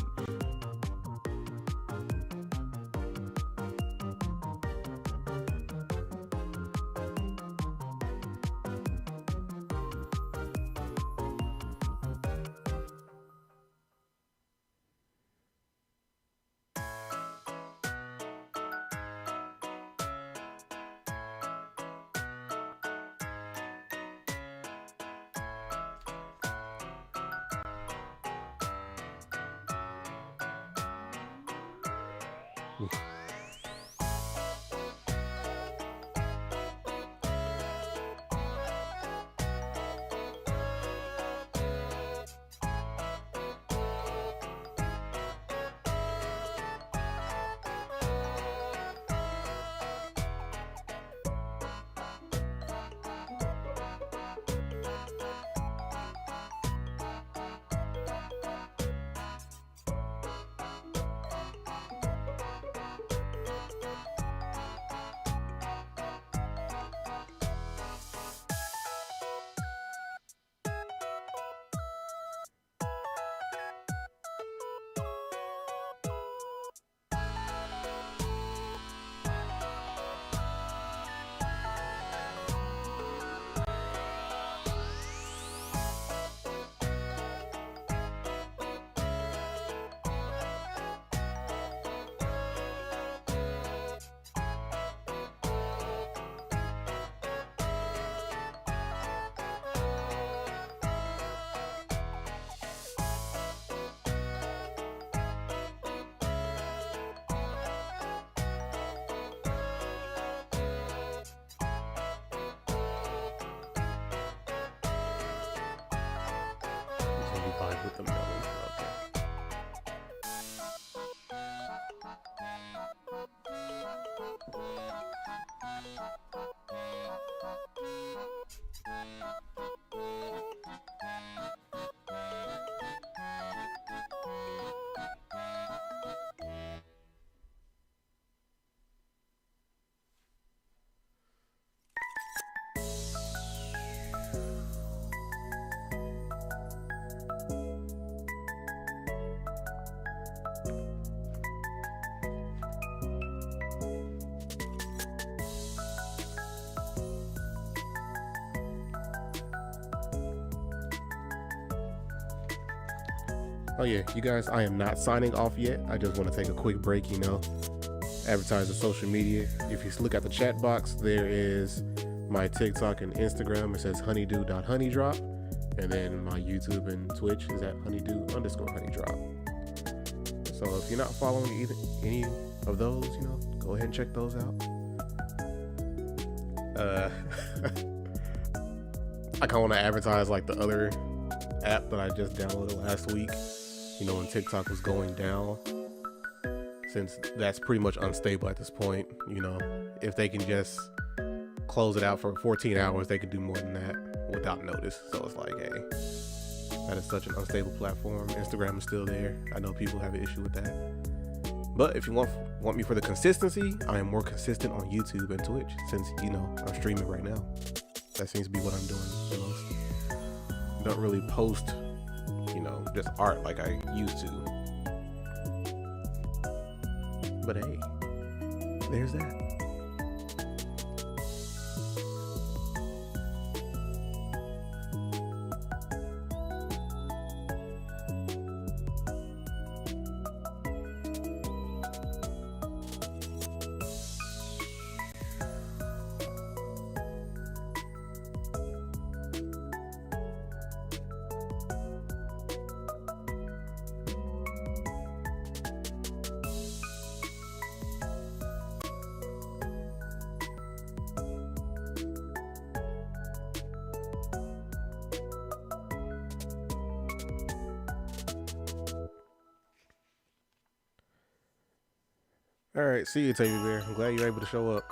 Speaker 1: Vibe with the melon. Okay. Oh yeah, you guys, I am not signing off yet. I just want to take a quick break, advertise the social media. If you look at the chat box, there is my TikTok and Instagram. It says honeydew.honeydrop. And then my YouTube and Twitch is at honeydew_honeydrop. So if you're not following any of those, go ahead and check those out. I kind of want to advertise like the other app that I just downloaded last week. When TikTok was going down, since that's pretty much unstable at this point. If they can just close it out for 14 hours, they can do more than that without notice. So it's like, hey, that is such an unstable platform. Instagram is still there. I know people have an issue with that. But if you want me for the consistency, I am more consistent on YouTube and Twitch, since, I'm streaming right now. That seems to be what I'm doing the most. I don't really post just art like I used to. But hey, there's that. All right, see you, Tavy Bear. I'm glad you're able to show up.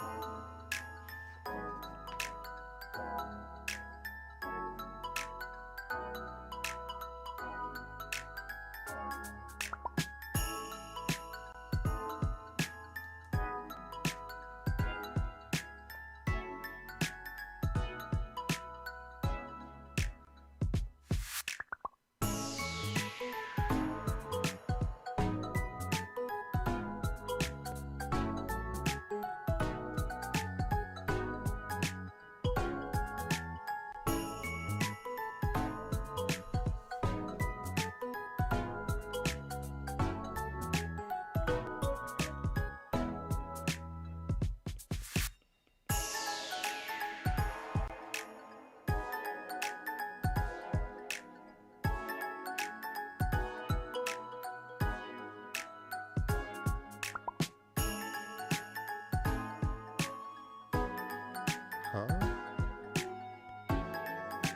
Speaker 1: Huh?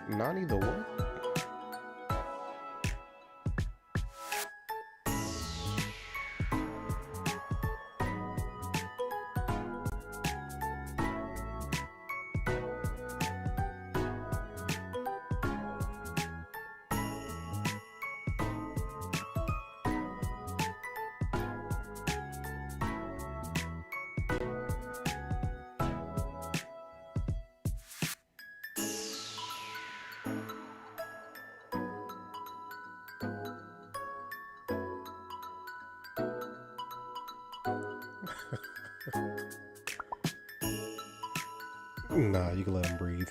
Speaker 1: Nani the what? Nah, you can let him breathe.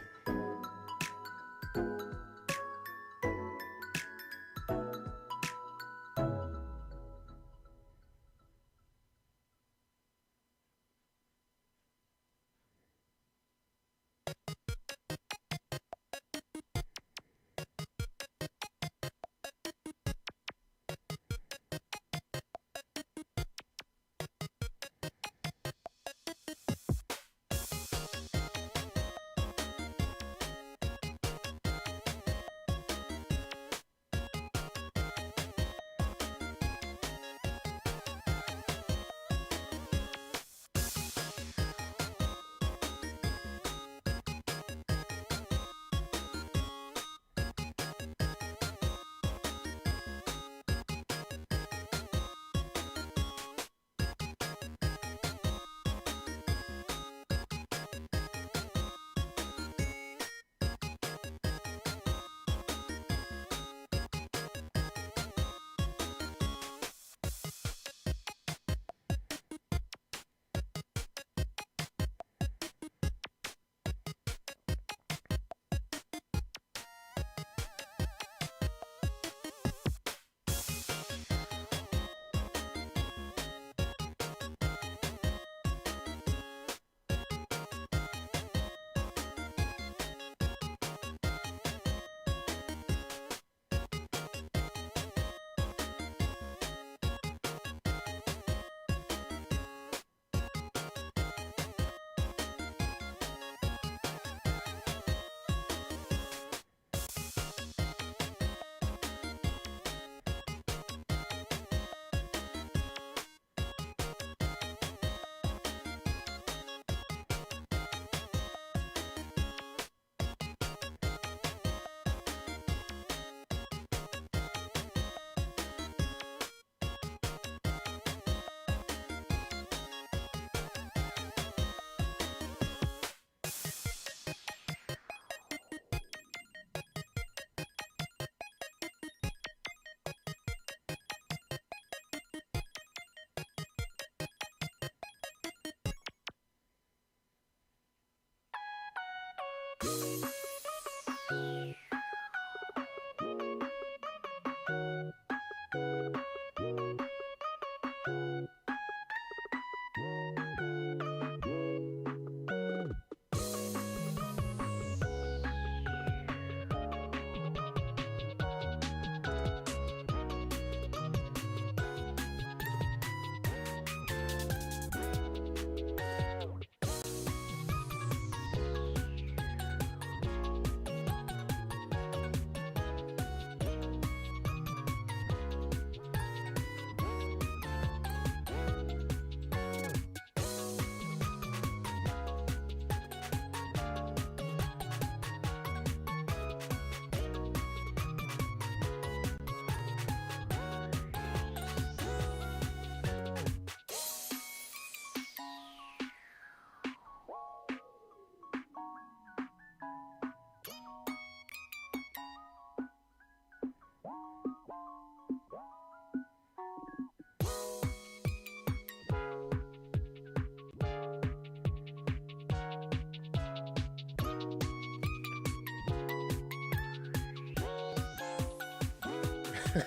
Speaker 1: Okay.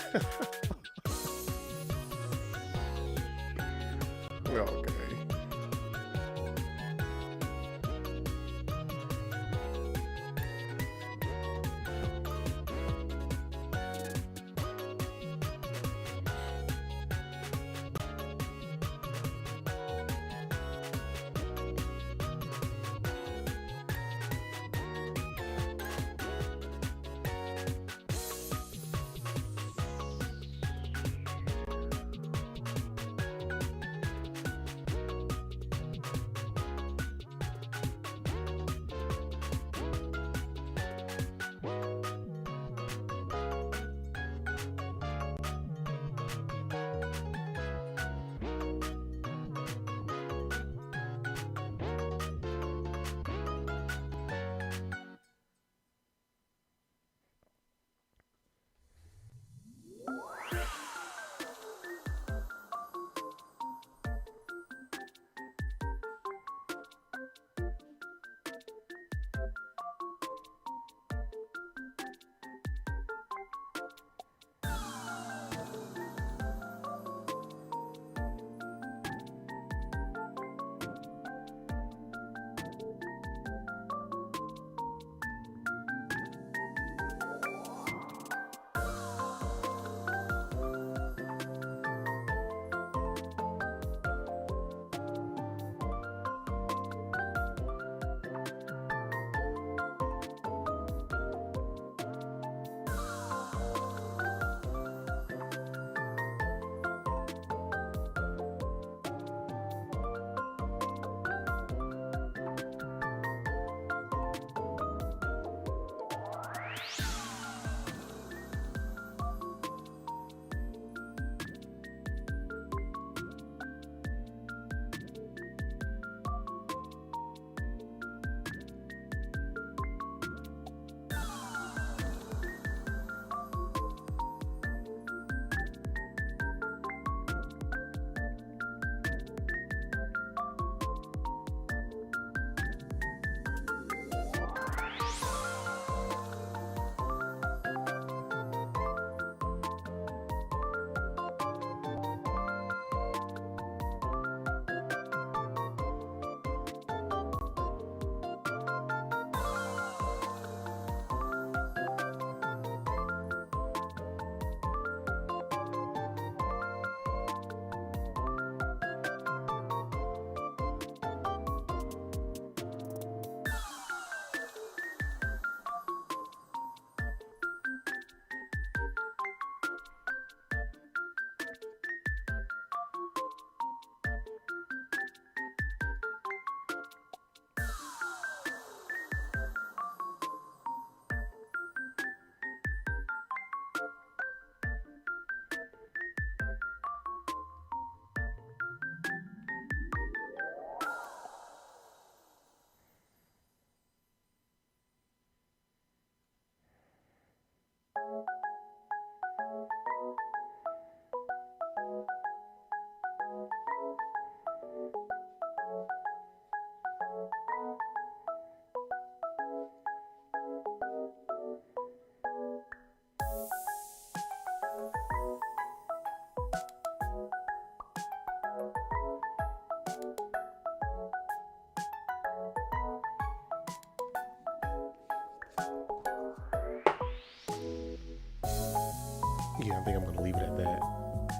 Speaker 1: Yeah, I think I'm gonna leave it at that.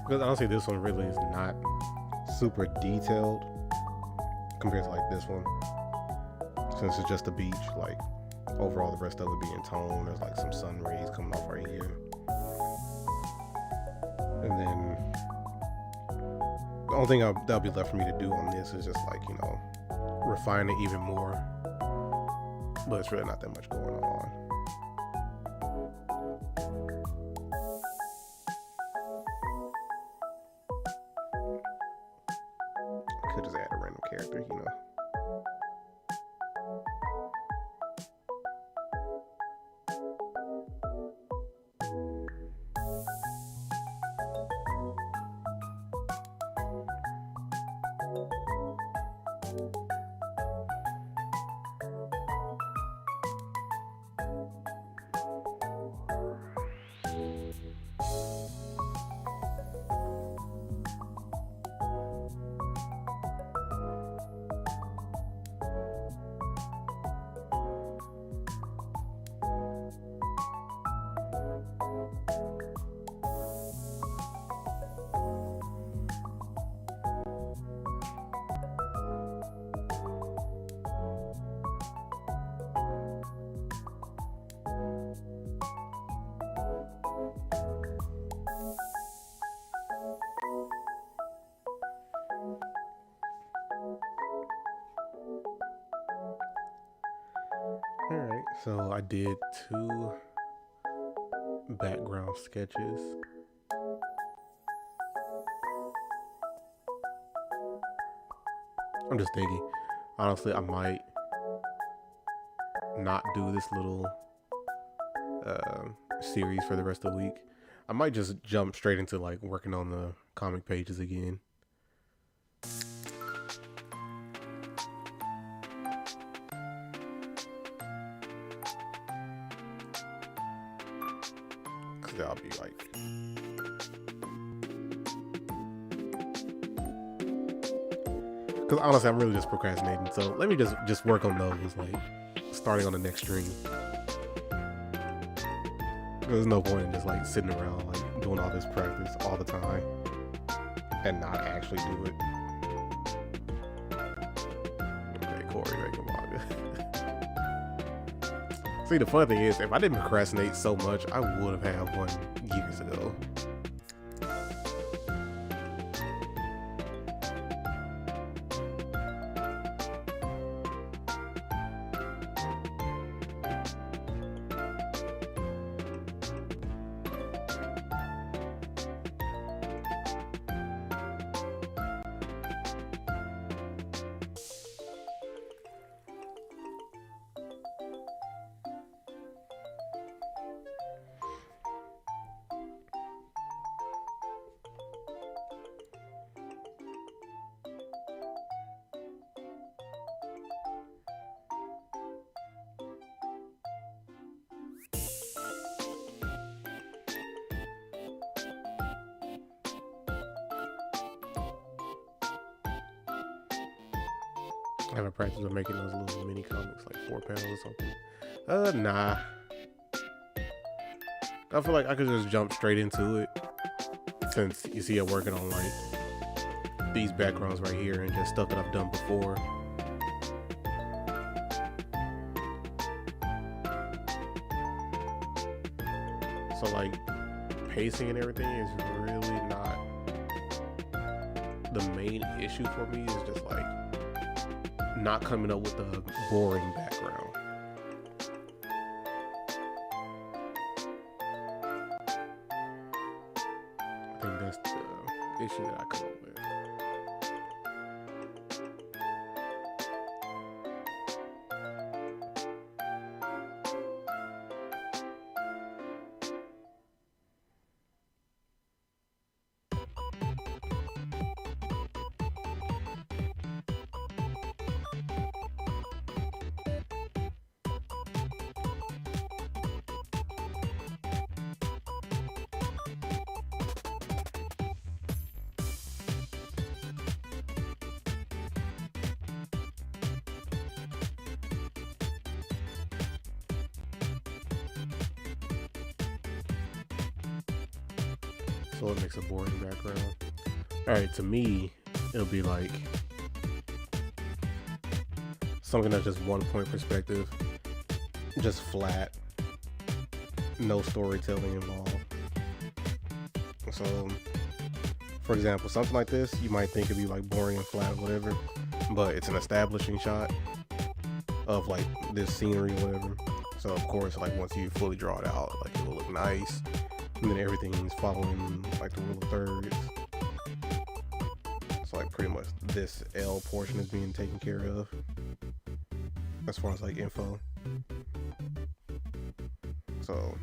Speaker 1: Because honestly, this one really is not super detailed compared to like this one. Since it's just a beach, like overall the rest of it being toned, there's like some sun rays coming off right here. And then the only thing that'll be left for me to do on this is just like, refine it even more. But it's really not that much going on. Could just add a random character, Alright, so I did 2 background sketches. I'm just thinking, honestly, I might not do this little series for the rest of the week. I might just jump straight into like working on the comic pages again. Cause I'll be like, cause honestly, I'm really just procrastinating. So let me just work on those, like starting on the next stream. There's no point in just like sitting around like doing all this practice all the time and not actually do it. Okay, Corey, make a manga. See, the fun thing is, if I didn't procrastinate so much, I would have had one years ago. I haven't practiced with making those little mini comics, like 4 panels or something. Nah. I feel like I could just jump straight into it, since you see it working on like these backgrounds right here and just stuff that I've done before. So like pacing and everything is really not the main issue for me. It's just like not coming up with a boring background. I think that's the issue that I come up with. So it makes a boring background. Alright, to me, it'll be like something that's just one point perspective, just flat, no storytelling involved. So, for example, something like this, you might think it'd be like boring and flat or whatever, but it's an establishing shot of like this scenery or whatever. So of course, like once you fully draw it out, like it will look nice. And then everything's following like the rule of thirds. So like pretty much this L portion is being taken care of as far as like info. So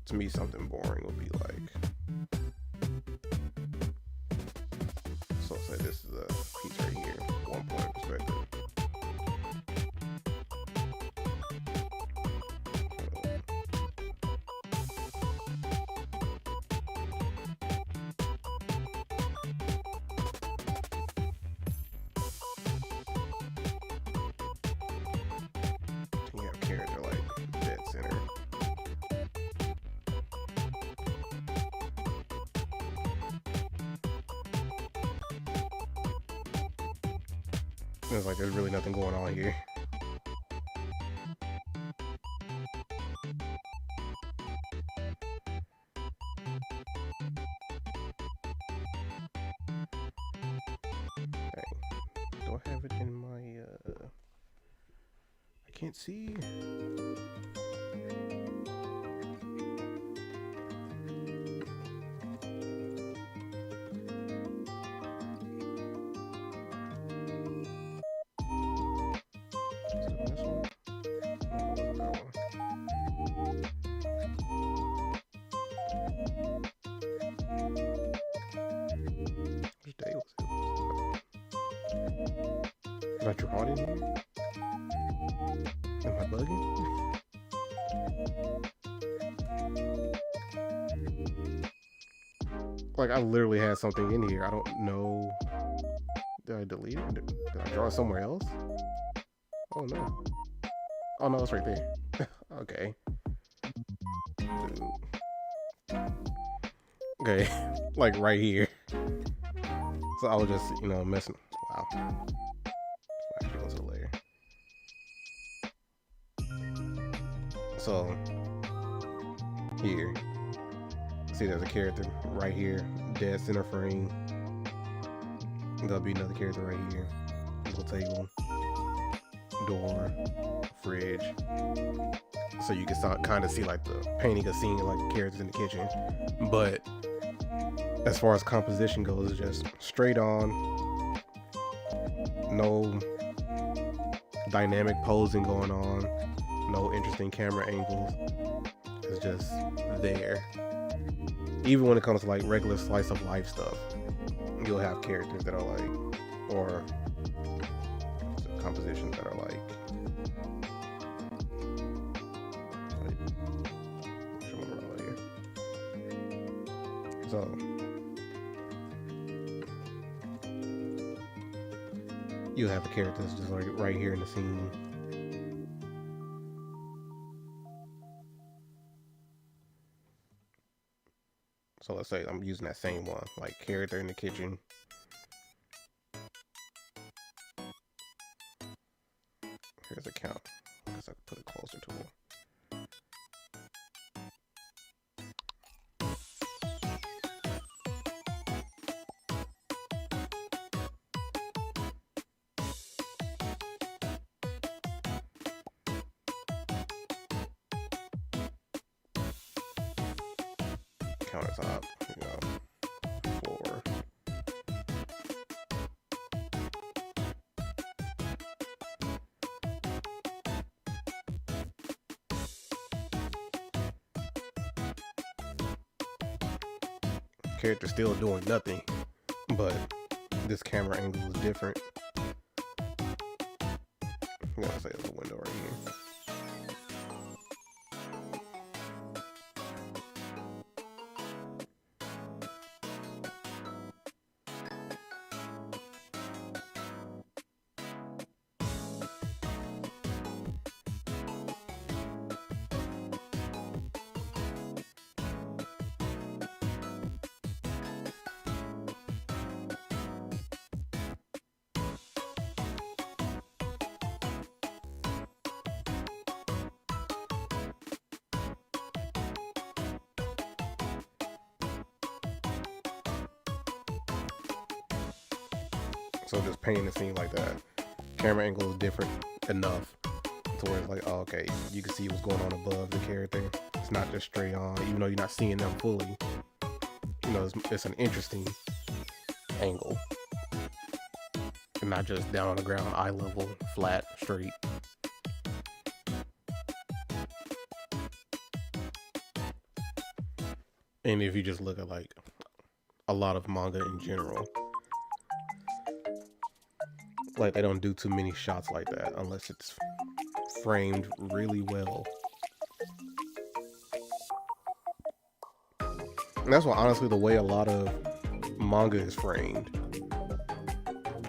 Speaker 1: to me, something boring would be like, so say this is a piece right here, 1 point perspective. Character like dead center. It's like there's really nothing going on here. Dang. Do I have it in my can't see. Which day was it? Did I draw it in here? Am I bugging? Like, I literally had something in here. I don't know. Did I delete it? Did I draw it somewhere else? Oh no. Oh no, it's right there. Okay. Dude. Okay. Like right here. So I was just, you know, messing. Wow. Actually, what's a layer? So here, see, there's a character right here, dead center frame. There'll be another character right here. Little table, door, fridge. So you can kind of see like the painting a scene like the characters in the kitchen. But as far as composition goes, it's just straight on. No dynamic posing going on. No interesting camera angles. It's just there. Even when it comes to like regular slice of life stuff, you'll have characters that are like, or compositions that are like so you have a character that's just like right here in the scene. So let's say I'm using that same one, like character in the kitchen. Here's a count. I guess I could put it closer to it. Countertop, you know, floor. Character still doing nothing, but this camera angle is different. I'm gonna say there's a window right here. So just painting the scene like that, camera angle is different enough to where it's like, oh, okay, you can see what's going on above the character. It's not just straight on, even though you're not seeing them fully. You know, it's an interesting angle, and not just down on the ground, eye level, flat, straight. And if you just look at like a lot of manga in general, like they don't do too many shots like that unless it's framed really well. And that's why, honestly, the way a lot of manga is framed,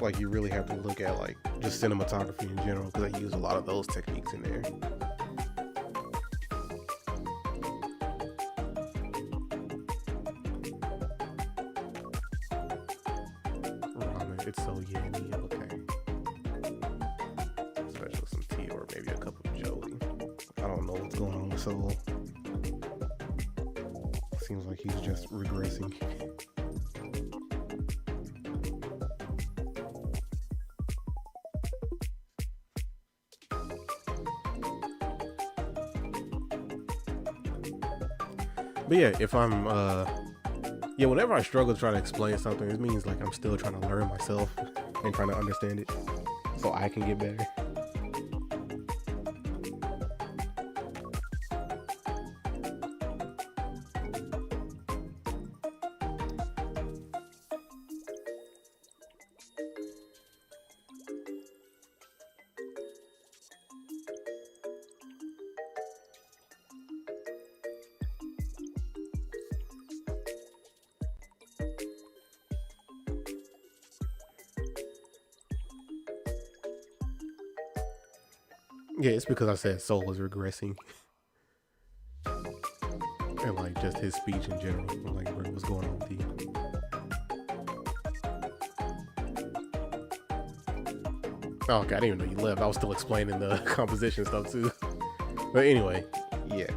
Speaker 1: like you really have to look at like just cinematography in general, because they use a lot of those techniques in there. Ramen, it's so yummy. Okay. Especially some tea or maybe a cup of jelly. I don't know what's going on with Soul. Seems like he's just regressing. But yeah, if I'm yeah, whenever I struggle to try to explain something, it means like I'm still trying to learn myself and trying to understand it so I can get better. Yeah, it's because I said Soul was regressing. And like just his speech in general, like what's going on with you. Oh, okay, I didn't even know you left. I was still explaining the composition stuff too. But anyway, yeah.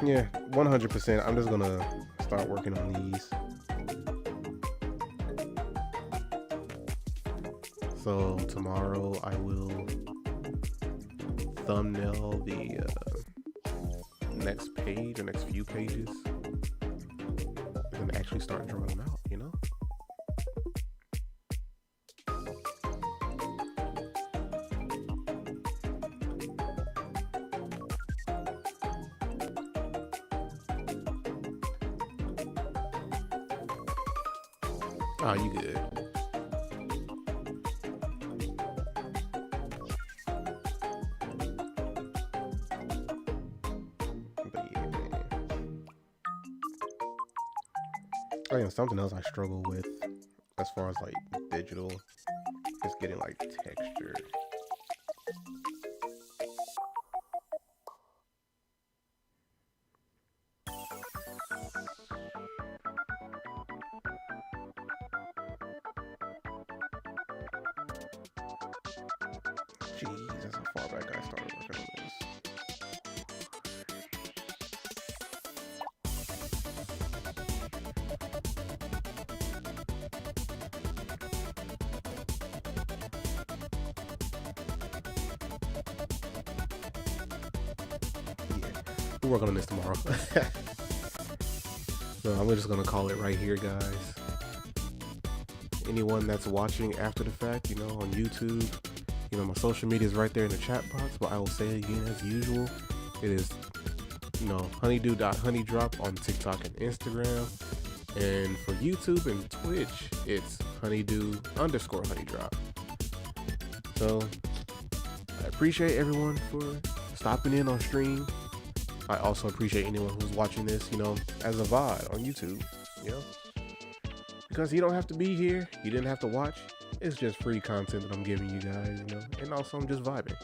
Speaker 1: Yeah, 100%. I'm just gonna start working on these. So tomorrow I will thumbnail the next page or next few pages and actually start drawing them out, you know? Oh, you good. Oh yeah, something else I struggle with as far as like digital is getting like texture. Jeez, that's how far back I started working on this. We're working on this tomorrow. So I'm just gonna call it right here, guys. Anyone that's watching after the fact, you know, on YouTube, you know, my social media is right there in the chat box, but I will say it again as usual. It is, you know, honeydew.honeydrop on TikTok and Instagram. And for YouTube and Twitch, it's honeydew_honeydrop. So I appreciate everyone for stopping in on stream. I also appreciate anyone who's watching this, you know, as a VOD on YouTube, you know, because you don't have to be here. You didn't have to watch. It's just free content that I'm giving you guys, you know, and also I'm just vibing.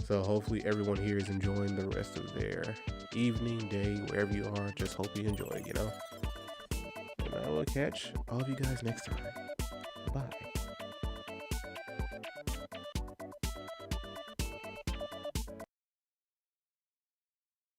Speaker 1: So hopefully everyone here is enjoying the rest of their evening, day, wherever you are. Just hope you enjoy, you know, and I will catch all of you guys next time. Bye.